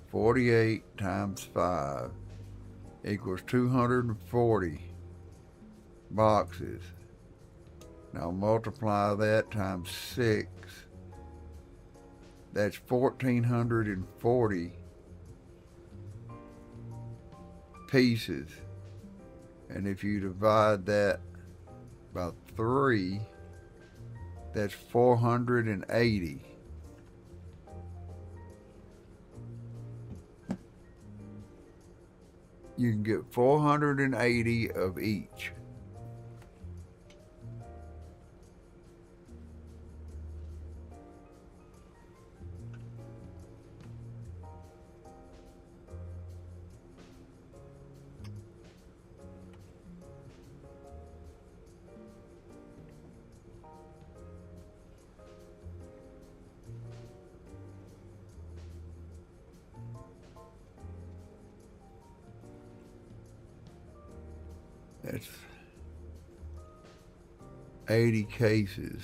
48 times 5 equals 240 boxes. Now multiply that times 6. That's 1,440 pieces. And if you divide that by 3, that's 480. You can get 480 of each. That's 80 cases.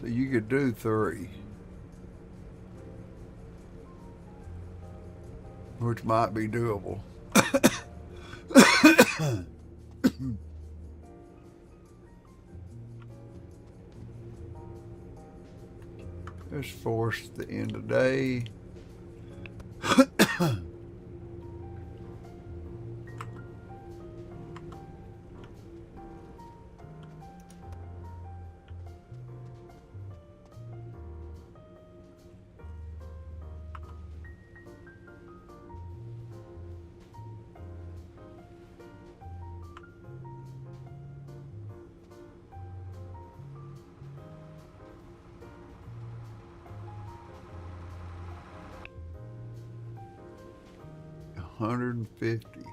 So you could do 3, which might be doable. Let's force the end of day. $150.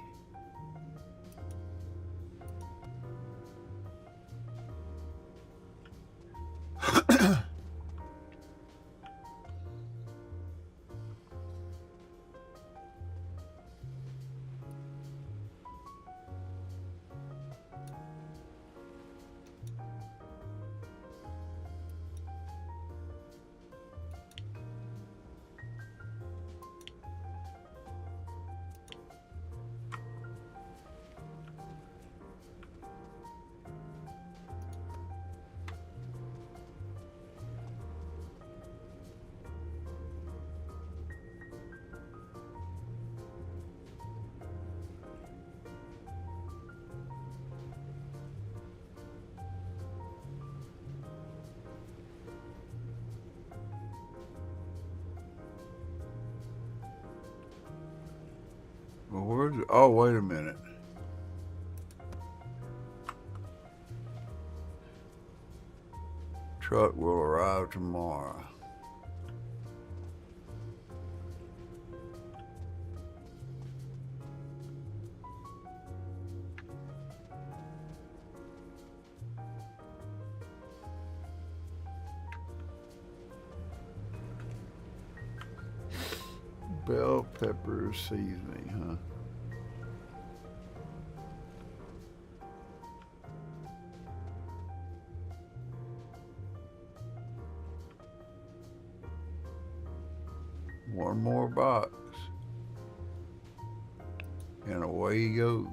Well, where's it? Oh, wait a minute. Truck will arrive tomorrow. Bell pepper seasoning, huh? One more box. And away he goes.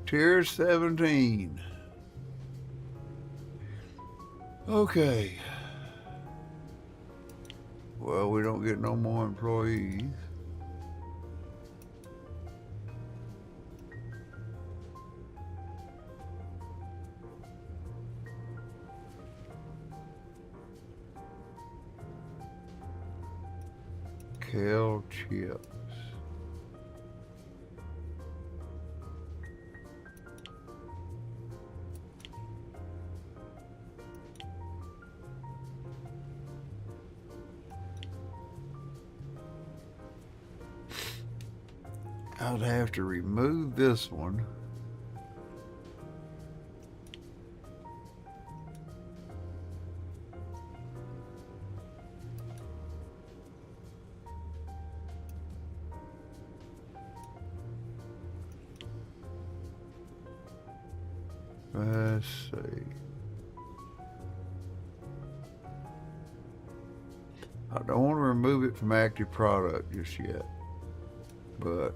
Tier 17. Okay. Well, we don't get no more employees. Kale chips. I'd have to remove this one. Let's see. I don't want to remove it from active product just yet, but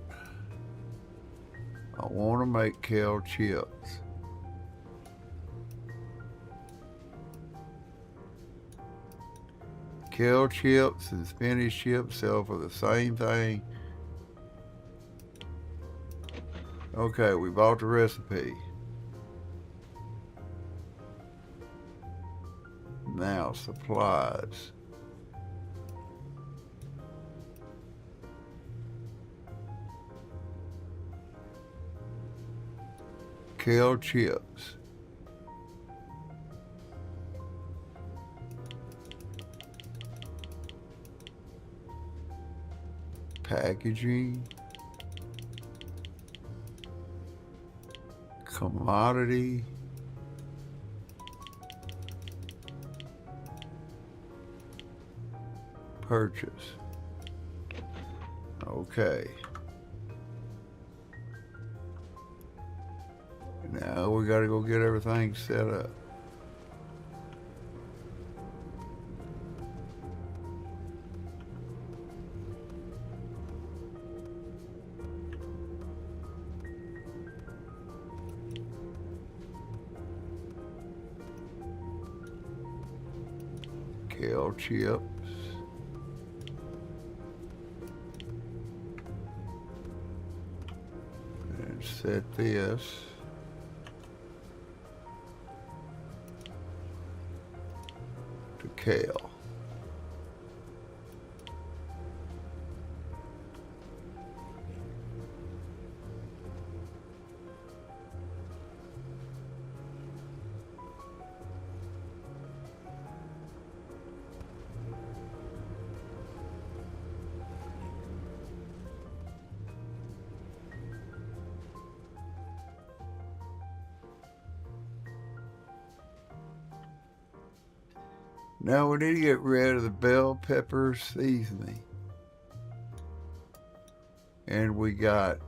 I want to make kale chips. Kale chips and spinach chips sell for the same thing. Okay, we bought the recipe. Now, supplies. Kale chips. Packaging. Commodity. Purchase. Okay. Now we gotta go get everything set up. Kale chips. And set this. To kale. Now we need to get rid of the bell pepper seasoning. And we got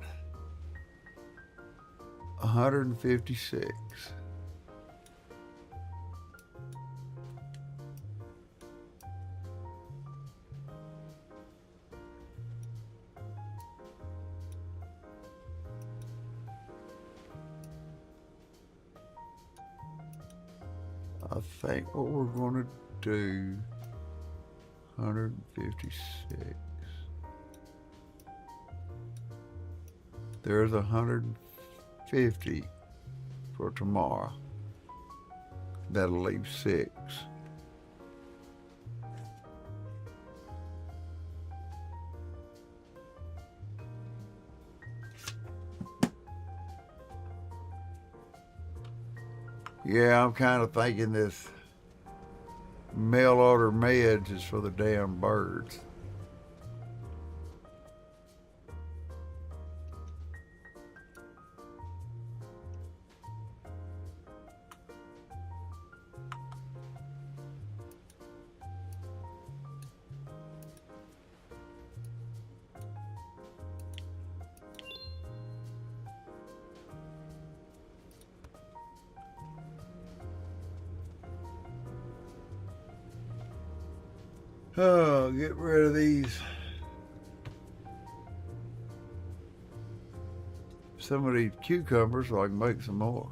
156. I think what we're going to do, 156. There's 150 for tomorrow. That'll leave 6. Yeah, I'm kind of thinking this mail order meds is for the damn birds. Oh, get rid of these. Some of these cucumbers so I can make some more.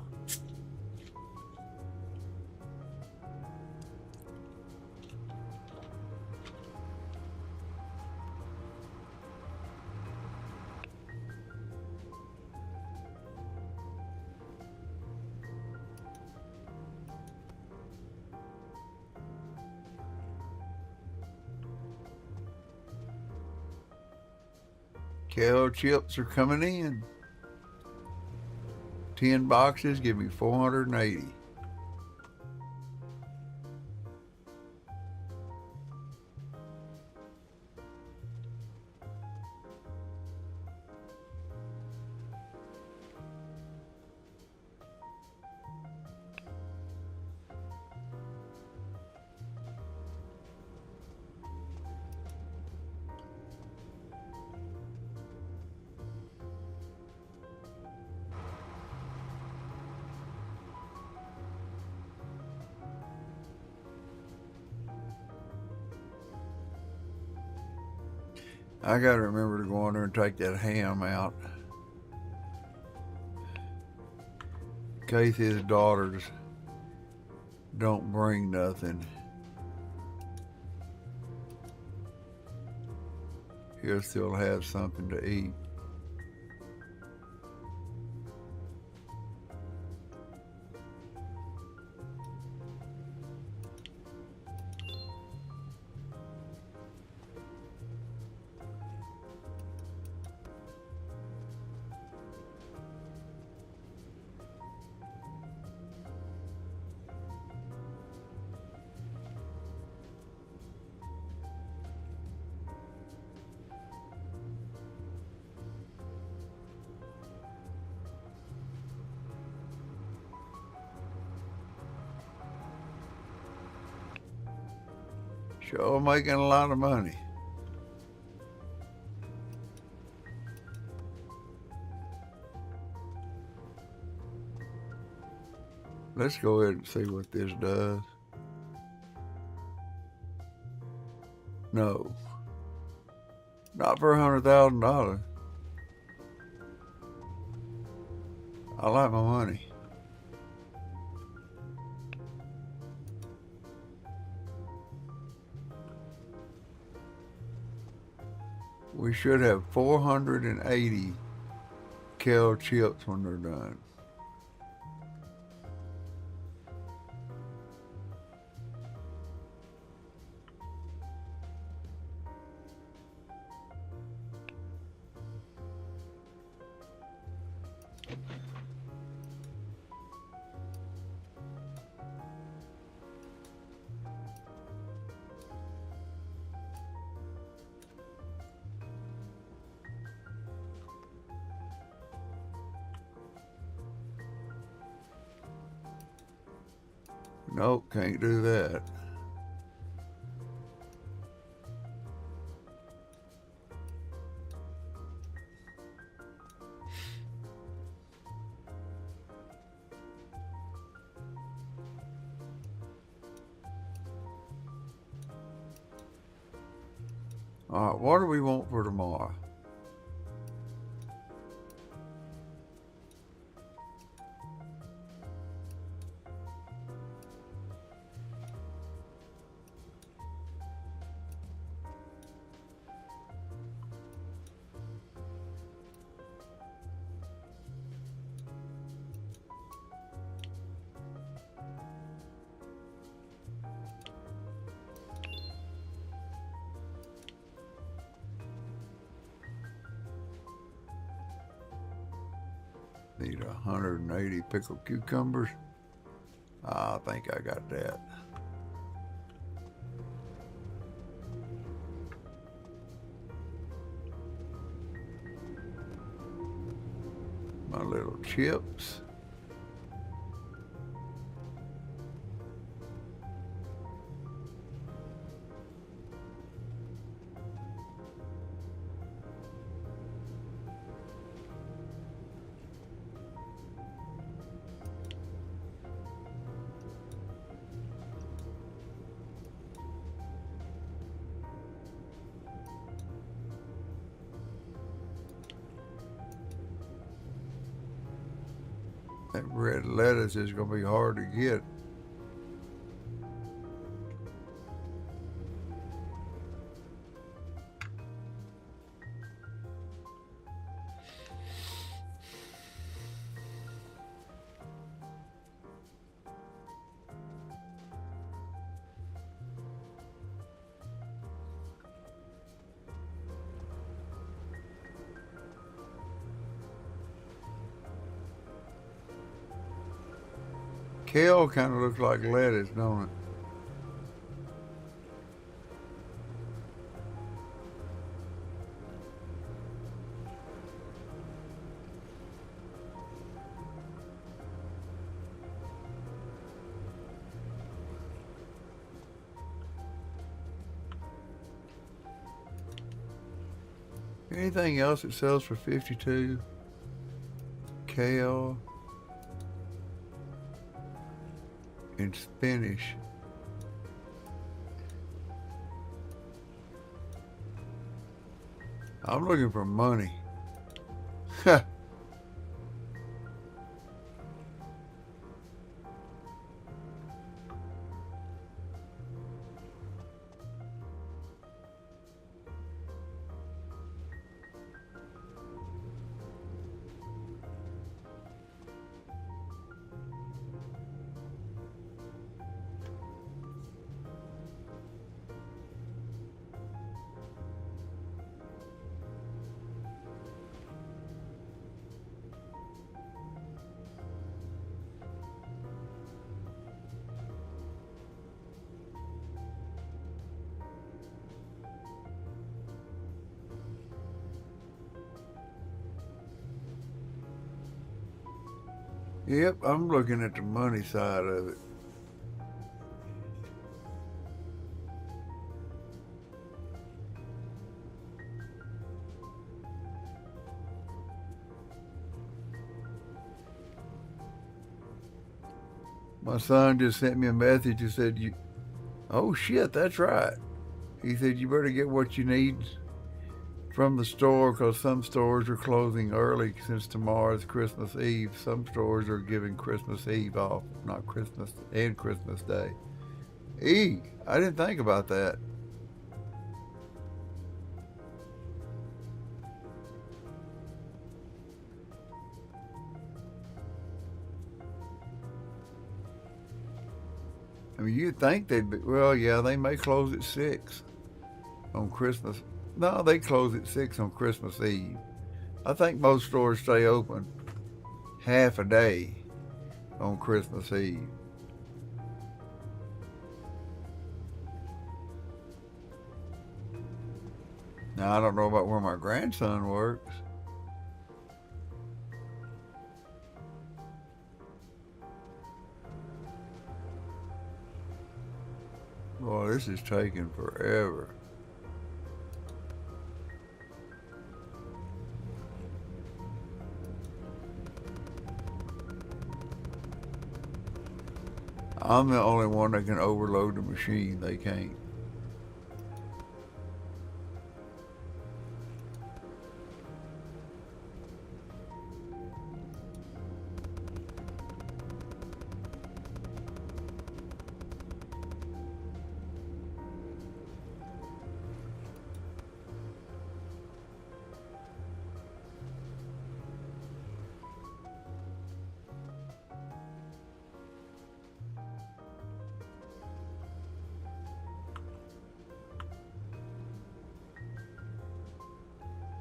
Kale chips are coming in. 10 boxes, give me 480. I gotta remember to go in there and take that ham out. In case his daughters don't bring nothing. He'll still have something to eat. Sure making a lot of money. Let's go ahead and see what this does. No. Not for $100,000. I like my money. We should have 480 kale chips when they're done. Nope, can't do that. All right, what do we want for tomorrow? Need 180 pickled cucumbers. I think I got that. My little chips. That red lettuce is going to be hard to get. Kale kind of looks like lettuce, don't it? Anything else that sells for 52? Kale and spinach. I'm looking for money. Yep, I'm looking at the money side of it. My son just sent me a message. He said, oh shit, that's right. He said, you better get what you need from the store because some stores are closing early since tomorrow's Christmas Eve. Some stores are giving Christmas Eve off, not Christmas and Christmas Day. I didn't think about that. I mean, you'd think they'd be, well, yeah, they may close at 6 on Christmas. No, they close at 6 on Christmas Eve. I think most stores stay open half a day on Christmas Eve. Now, I don't know about where my grandson works. Boy, this is taking forever. I'm the only one that can overload the machine. They can't.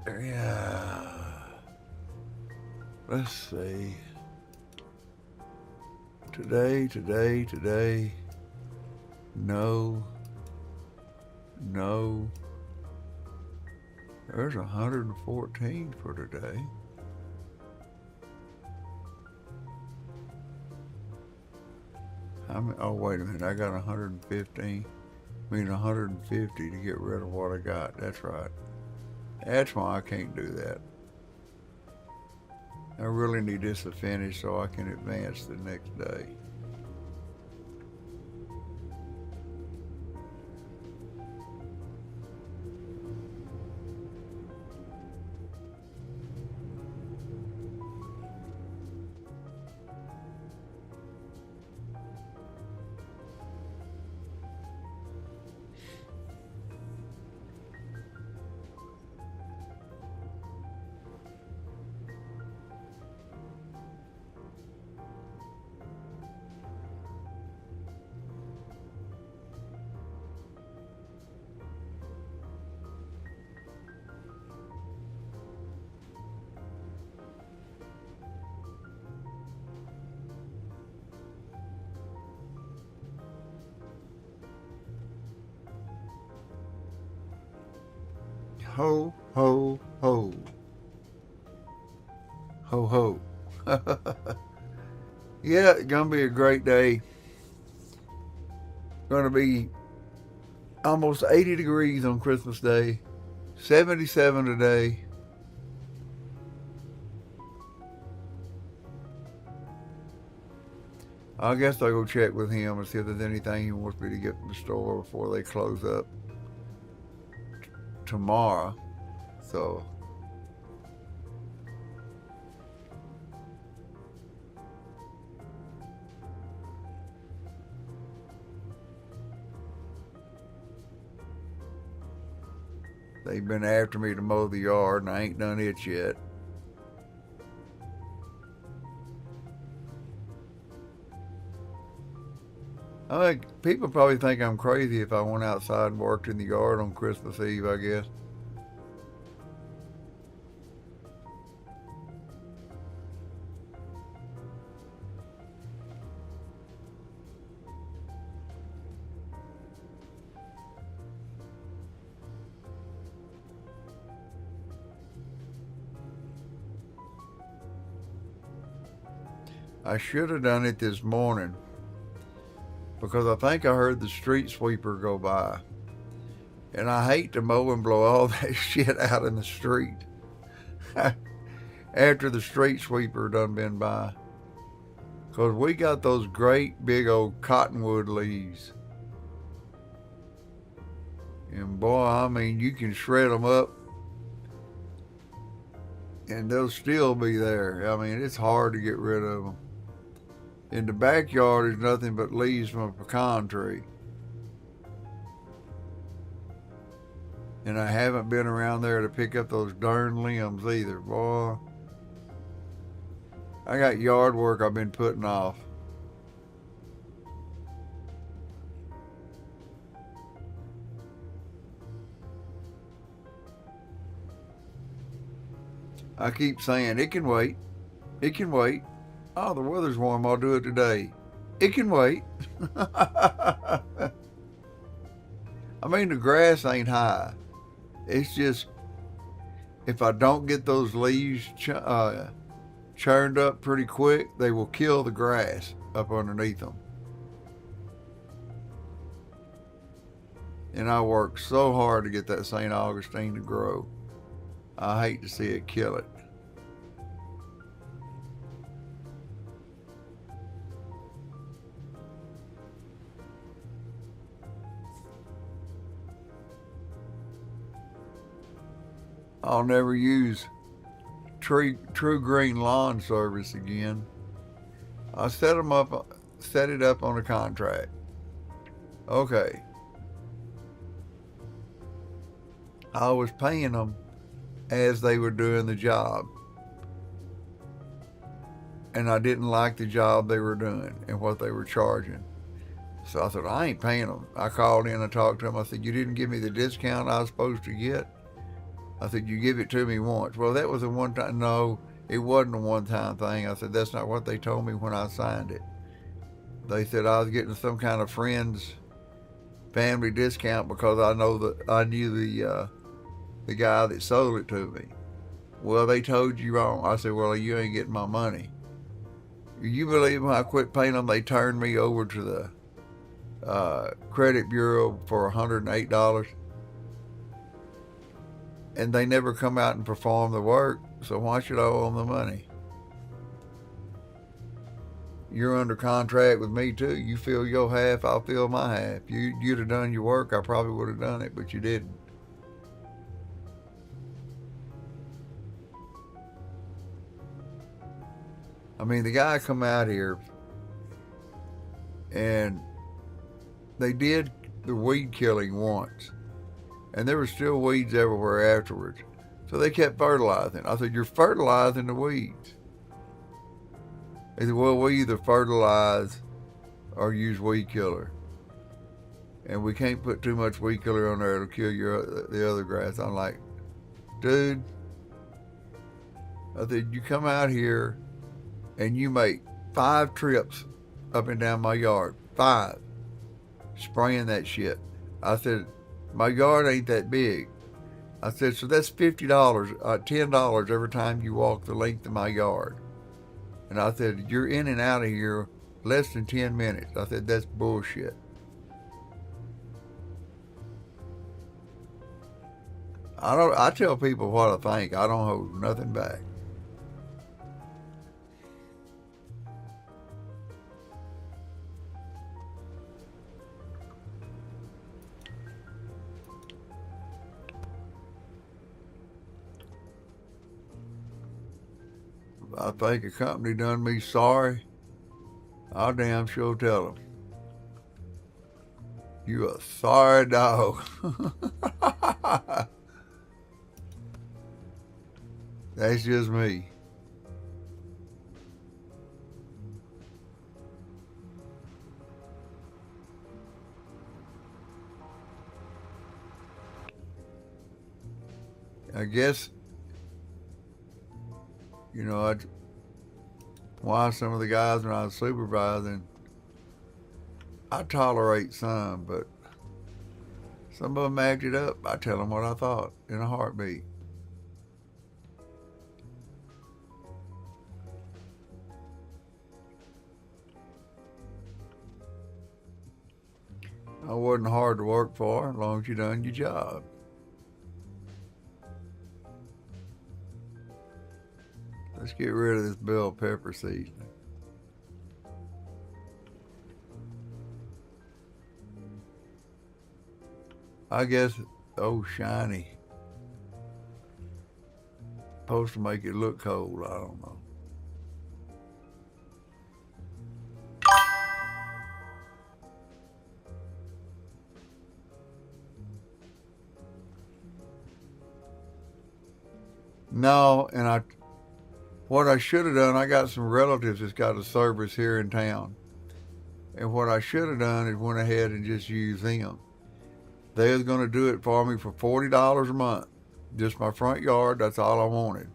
Yeah. Let's see. Today. No. There's 114 for today. Oh, wait a minute. I got 115. I mean 150 to get rid of what I got. That's right. That's why I can't do that. I really need this to finish so I can advance the next day. Ho, ho, ho. Ho, ho. Yeah, it's going to be a great day. Going to be almost 80 degrees on Christmas Day. 77 today. I guess I'll go check with him and see if there's anything he wants me to get from the store before they close up tomorrow. So they've been after me to mow the yard and I ain't done it yet. I think people probably think I'm crazy if I went outside and worked in the yard on Christmas Eve, I guess. I should have done it this morning because I think I heard the street sweeper go by. And I hate to mow and blow all that shit out in the street after the street sweeper done been by. Because we got those great big old cottonwood leaves. And boy, I mean, you can shred them up and they'll still be there. I mean, it's hard to get rid of them. In the backyard is nothing but leaves from a pecan tree. And I haven't been around there to pick up those darn limbs either, boy. I got yard work I've been putting off. I keep saying, it can wait. It can wait. Oh, the weather's warm. I'll do it today. It can wait. I mean, the grass ain't high. It's just, if I don't get those leaves churned up pretty quick, they will kill the grass up underneath them. And I worked so hard to get that St. Augustine to grow. I hate to see it kill it. I'll never use True Green Lawn Service again. I set it up on a contract. Okay. I was paying them as they were doing the job. And I didn't like the job they were doing and what they were charging. So I said, I ain't paying them. I called in and talked to them. I said, you didn't give me the discount I was supposed to get? I said, you give it to me once. Well, that was the one time. No, It wasn't a one-time thing. I said, that's not what they told me when I signed it. They said I was getting some kind of friends family discount because I knew the guy that sold it to me. Well, they told you wrong. I said, well, you ain't getting my money. You believe when I quit paying them, they turned me over to the credit bureau for $108, and they never come out and perform the work. So why should I owe them the money? You're under contract with me too. You fill your half, I'll fill my half. You'd have done your work, I probably would have done it, but you didn't. I mean, the guy come out here and they did the weed killing once, and there were still weeds everywhere afterwards. So they kept fertilizing. I said, you're fertilizing the weeds. They said, well, we either fertilize or use weed killer. And we can't put too much weed killer on there, it'll kill the other grass. I'm like, dude, I said, you come out here and you make 5 trips up and down my yard. 5. Spraying that shit. I said, my yard ain't that big. I said, so that's $50, $10 every time you walk the length of my yard. And I said, you're in and out of here less than 10 minutes. I said, that's bullshit. I tell people what I think. I don't hold nothing back. I think a company done me sorry, I'll damn sure tell them. You a sorry dog. That's just me. I guess, you know, why some of the guys when I was supervising, I tolerate some, but some of them acted up. I tell them what I thought in a heartbeat. I wasn't hard to work for as long as you done your job. Let's get rid of this bell pepper seasoning. I guess, oh, shiny. Supposed to make it look cold, I don't know. No, and what I should have done, I got some relatives that's got a service here in town. And what I should have done is went ahead and just used them. They was going to do it for me for $40 a month. Just my front yard, that's all I wanted.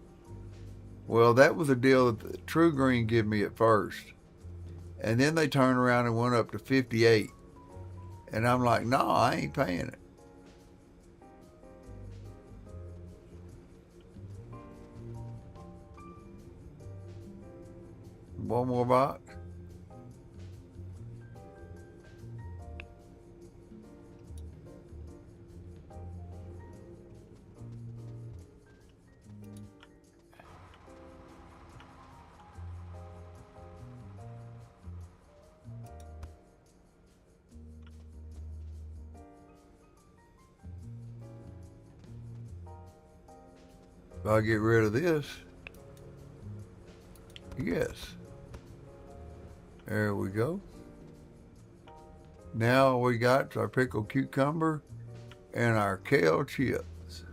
Well, that was a deal that True Green gave me at first. And then they turned around and went up to $58. And I'm like, no, I ain't paying it. One more box. If I get rid of this, yes. There we go. Now we got our pickled cucumber and our kale chips.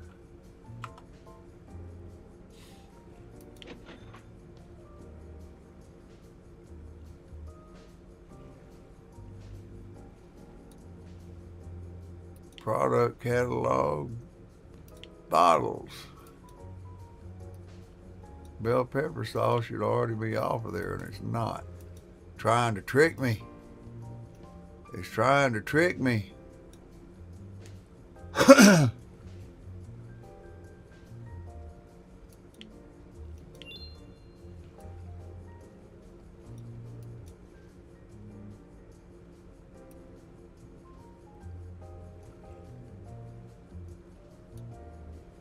Product catalog, bottles. Bell pepper sauce should already be off of there, and it's not. Trying to trick me. It's trying to trick me.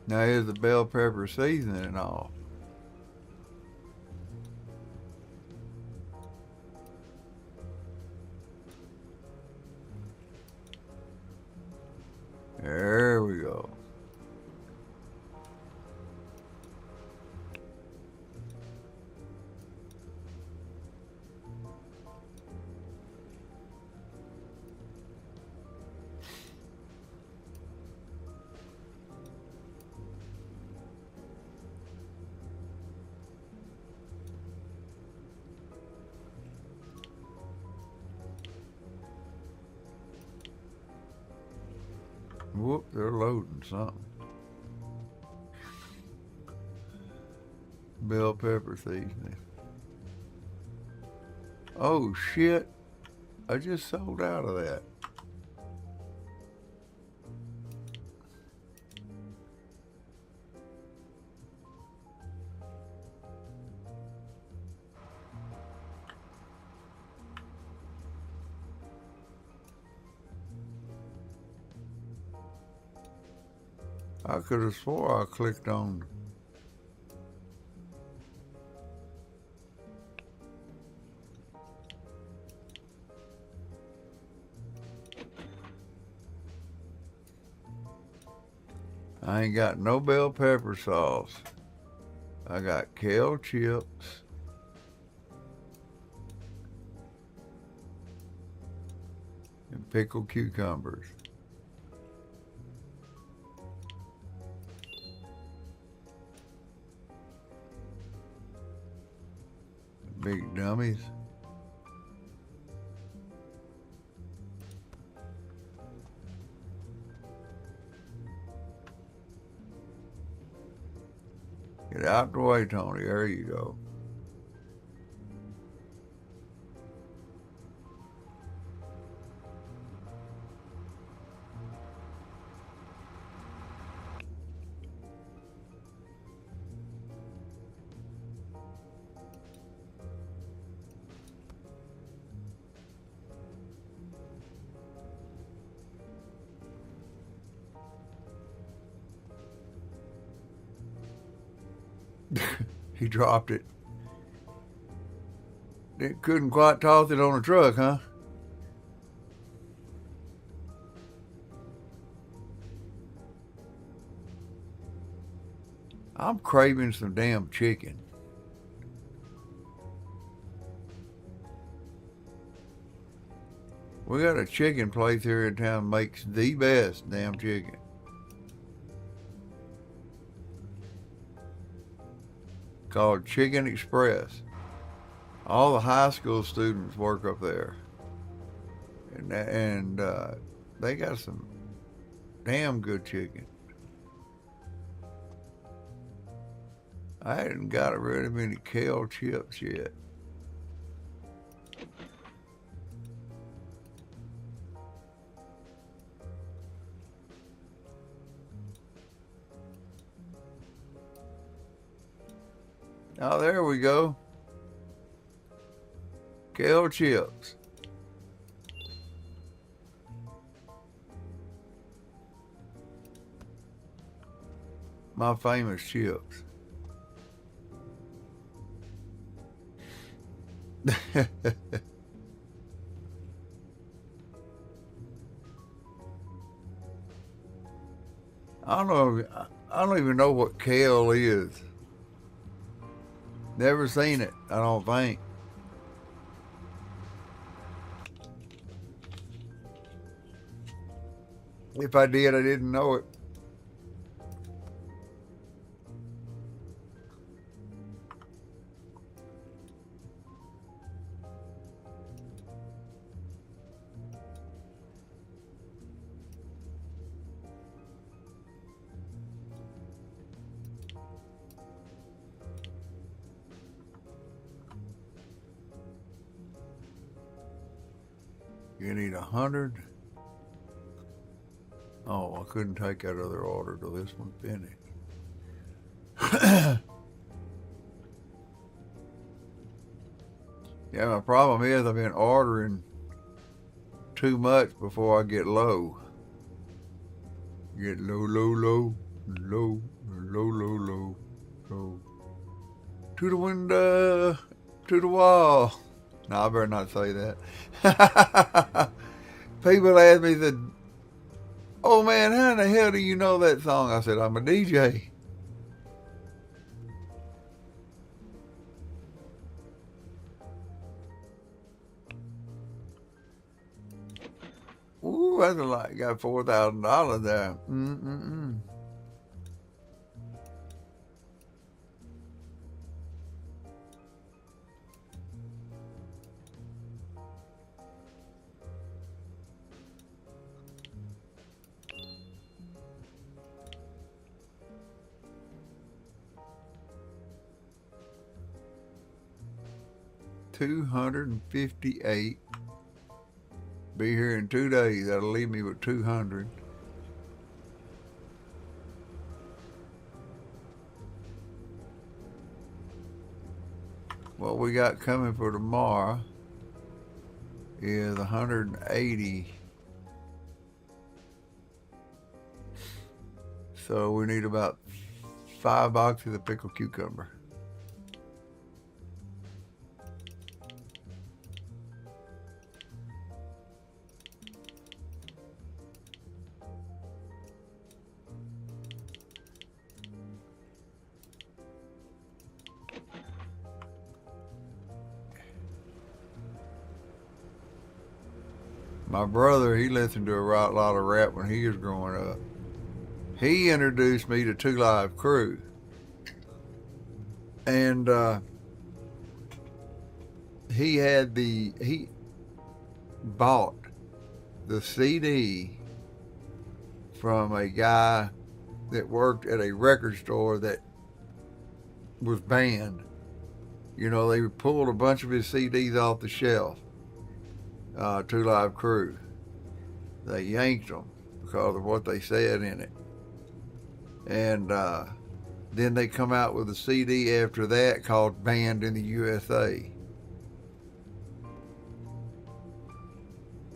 Now here's the bell pepper seasoning off. There we go. Whoop, they're loading something. Bell pepper seasoning. Oh shit, I just sold out of that. I could have swore I clicked on. I ain't got no bell pepper sauce. I got kale chips. And pickled cucumbers. Big dummies. Get out the way, Tony. There you go. He dropped it. They couldn't quite toss it on a truck, huh? I'm craving some damn chicken. We got a chicken place here in town that makes the best damn chicken. Called Chicken Express. All the high school students work up there. And they got some damn good chicken. I hadn't got rid of any kale chips yet. Oh, there we go. Kale chips. My famous chips. I don't even know what kale is. Never seen it, I don't think. If I did, I didn't know it. You need 100. Oh, I couldn't take that other order till this one finished. Yeah, my problem is I've been ordering too much before I get low. Get low, low, low, low, low, low, low, low. To the window, to the wall. No, I better not say that. People ask me, said, "Oh man, how in the hell do you know that song?" I said, "I'm a DJ." Ooh, that's a lot. Got $4,000 there. Mm-mm-mm. $258. Be here in 2 days. That'll leave me with 200. What we got coming for tomorrow is 180. So we need about 5 boxes of pickled cucumber. My brother, he listened to a lot of rap when he was growing up. He introduced me to Two Live Crew. And he bought the CD from a guy that worked at a record store that was banned. You know, they pulled a bunch of his CDs off the shelf. Two Live Crew. They yanked them because of what they said in it. And then they come out with a CD after that called Banned in the USA.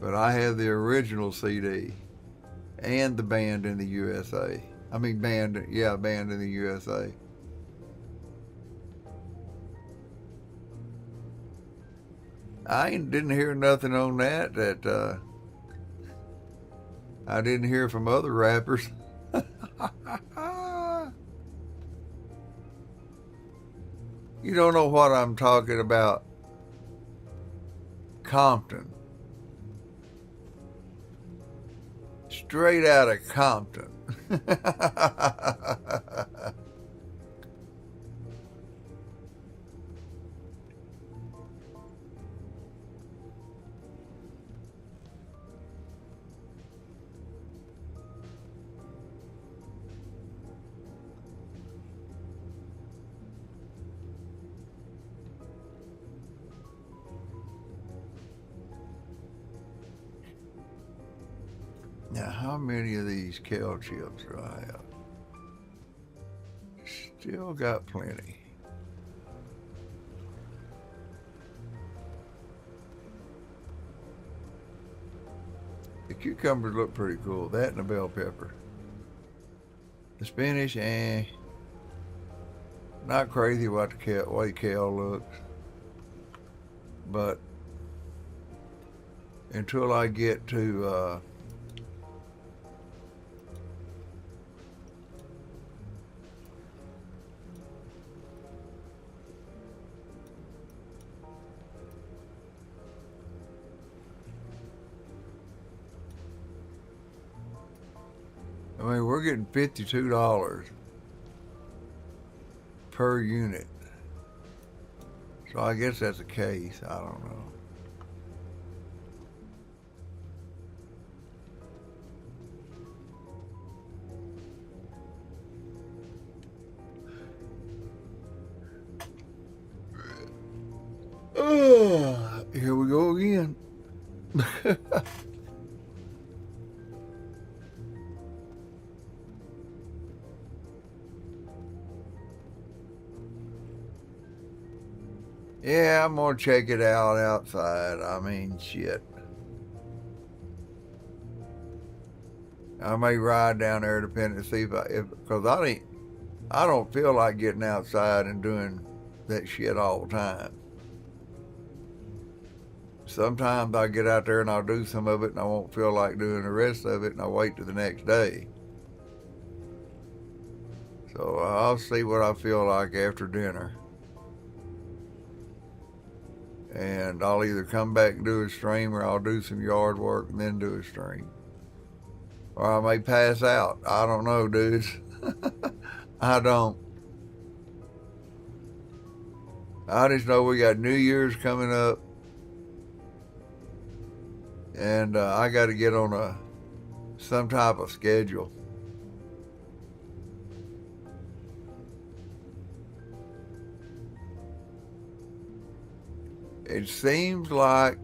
But I have the original CD and the Banned in the USA. I mean, Banned in the USA. I didn't hear nothing on that I didn't hear from other rappers. You don't know what I'm talking about. Compton. Straight out of Compton. Now, how many of these kale chips do I have? Still got plenty. The cucumbers look pretty cool. That and the bell pepper. The spinach, not crazy what the way kale looks. But until I get to I mean, we're getting $52 per unit. So I guess that's a case. I don't know. Here we go again. Yeah, I'm gonna check it out outside. I mean, shit. I may ride down there depending to see if because I don't feel like getting outside and doing that shit all the time. Sometimes I get out there and I'll do some of it and I won't feel like doing the rest of it and I'll wait till the next day. So I'll see what I feel like after dinner. And I'll either come back and do a stream or I'll do some yard work and then do a stream. Or I may pass out. I don't know, dudes. I don't. I just know we got New Year's coming up. And I got to get on some type of schedule. It seems like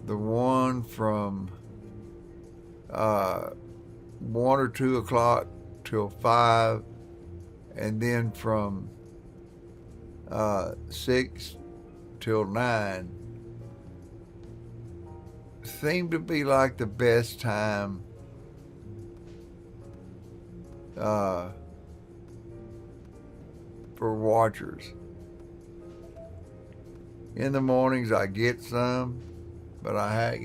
the one from 1 or 2 o'clock till 5, and then from 6 till 9 seem to be like the best time for watchers. In the mornings I get some, but I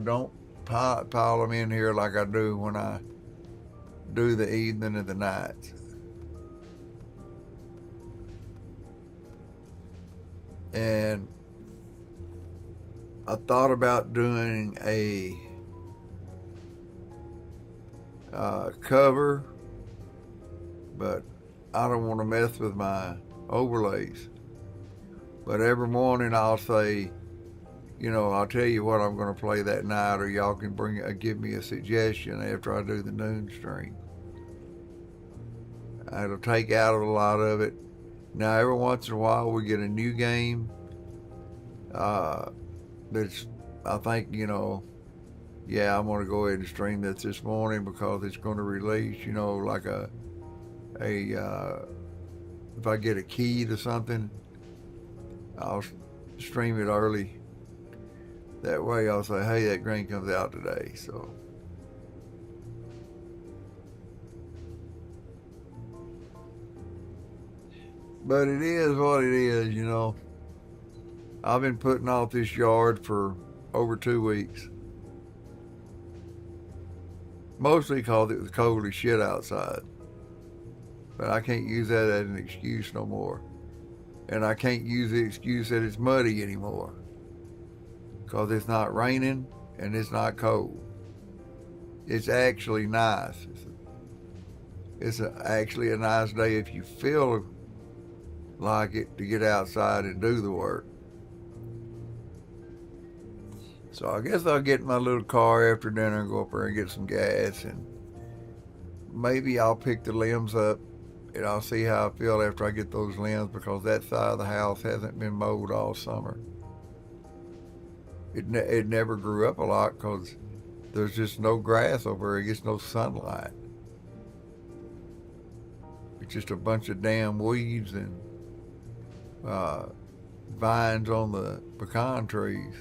don't pile them in here like I do when I do the evening and the nights. And I thought about doing a cover, but I don't want to mess with my overlays. But every morning I'll say, I'll tell you what I'm going to play that night, or y'all can give me a suggestion after I do the noon stream. It'll take out a lot of it. Now, every once in a while we get a new game that's, I think, I'm going to go ahead and stream this morning because it's going to release, like if I get a key to something, I'll stream it early. That way I'll say, hey, that grain comes out today. So but it is what it is. I've been putting off this yard for over 2 weeks. Mostly because it was cold as shit outside. But I can't use that as an excuse no more. And I can't use the excuse that it's muddy anymore. Because it's not raining and it's not cold. It's actually nice. It's actually a nice day if you feel like it to get outside and do the work. So I guess I'll get in my little car after dinner and go up there and get some gas, and maybe I'll pick the limbs up and I'll see how I feel after I get those limbs, because that side of the house hasn't been mowed all summer. It never grew up a lot because there's just no grass over there. It gets no sunlight. It's just a bunch of damn weeds and vines on the pecan trees.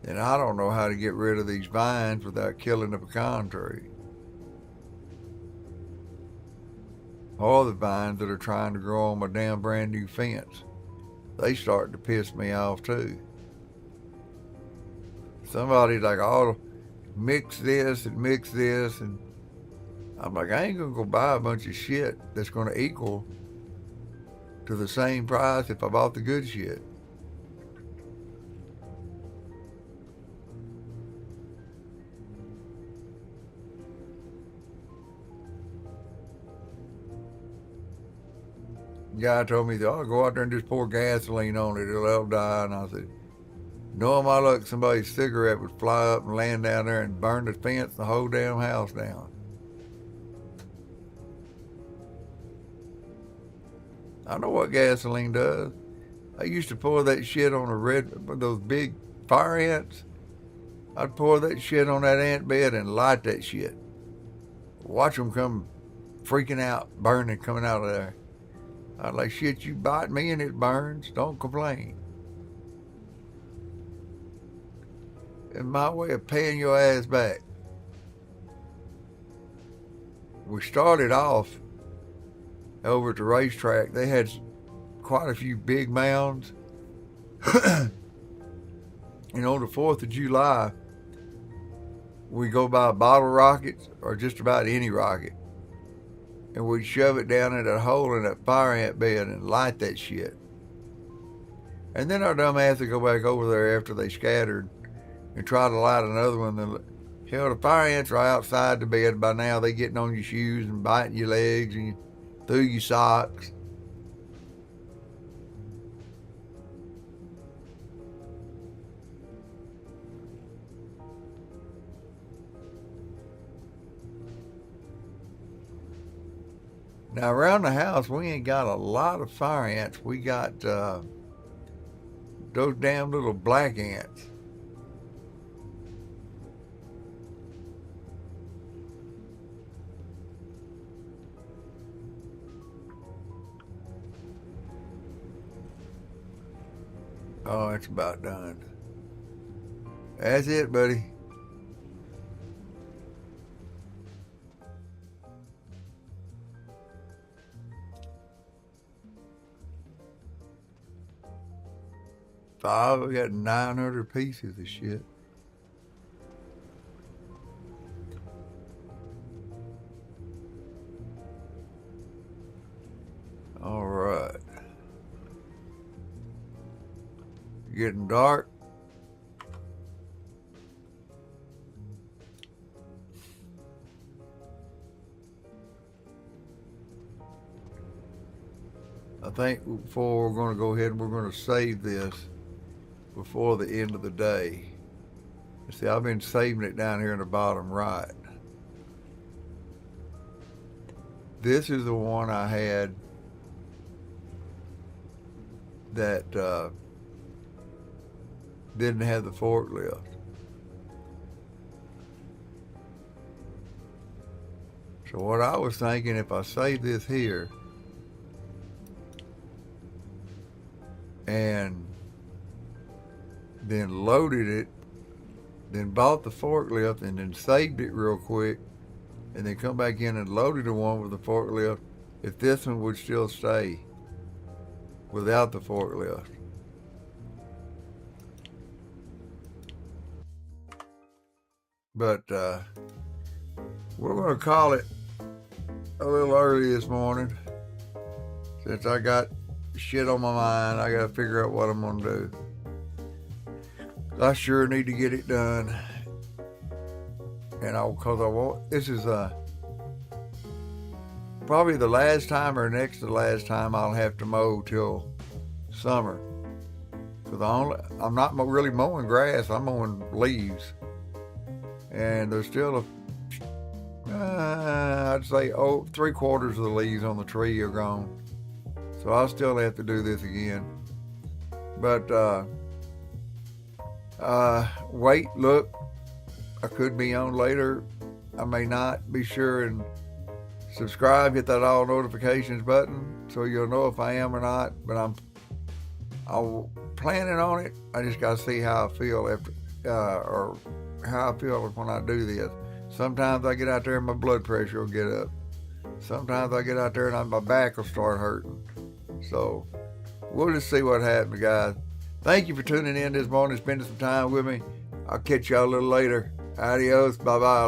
And I don't know how to get rid of these vines without killing the pecan tree. All the vines that are trying to grow on my damn brand new fence, they start to piss me off too. Somebody's like, oh, mix this, and I'm like, I ain't gonna go buy a bunch of shit that's gonna equal to the same price if I bought the good shit. The guy told me, oh, go out there and just pour gasoline on it, it'll die. And I said, knowing my luck, somebody's cigarette would fly up and land down there and burn the fence and the whole damn house down. I know what gasoline does. I used to pour that shit on those big fire ants. I'd pour that shit on that ant bed and light that shit. Watch them come freaking out, burning, coming out of there. I'd like, shit, you bite me and it burns. Don't complain. And my way of paying your ass back. We started off over at the racetrack. They had quite a few big mounds. And on the 4th of July, we go buy bottle rockets or just about any rocket. And we'd shove it down in that hole in that fire ant bed and light that shit. And then our dumb ass would go back over there after they scattered and try to light another one. Hell, the fire ants are outside the bed by now. They getting on your shoes and biting your legs and through your socks. Now around the house, we ain't got a lot of fire ants. We got those damn little black ants. Oh, it's about done. That's it, buddy. We got 900 pieces of shit. All right. Getting dark. I think before we're going to go ahead and we're going to save this before the end of the day. See, I've been saving it down here in the bottom right. This is the one I had that didn't have the forklift. So what I was thinking, if I save this here and then loaded it, then bought the forklift and then saved it real quick and then come back in and loaded the one with the forklift, if this one would still stay without the forklift. But we're going to call it a little early this morning. Since I got shit on my mind, I got to figure out what I'm going to do. I sure need to get it done. And because I want, this is probably the last time or next to the last time I'll have to mow till summer. Because I'm not really mowing grass, I'm mowing leaves. And there's still I'd say 3/4 of the leaves on the tree are gone. So I'll still have to do this again. But wait, look, I could be on later. I may not. Be sure and subscribe, hit that all notifications button so you'll know if I am or not. But I'm planning on it. I just got to see how I feel after, or how I feel when I do this. Sometimes I get out there and my blood pressure will get up. Sometimes I get out there and my back will start hurting. So we'll just see what happens, guys. Thank you for tuning in this morning, spending some time with me. I'll catch y'all a little later. Adios. Bye-bye.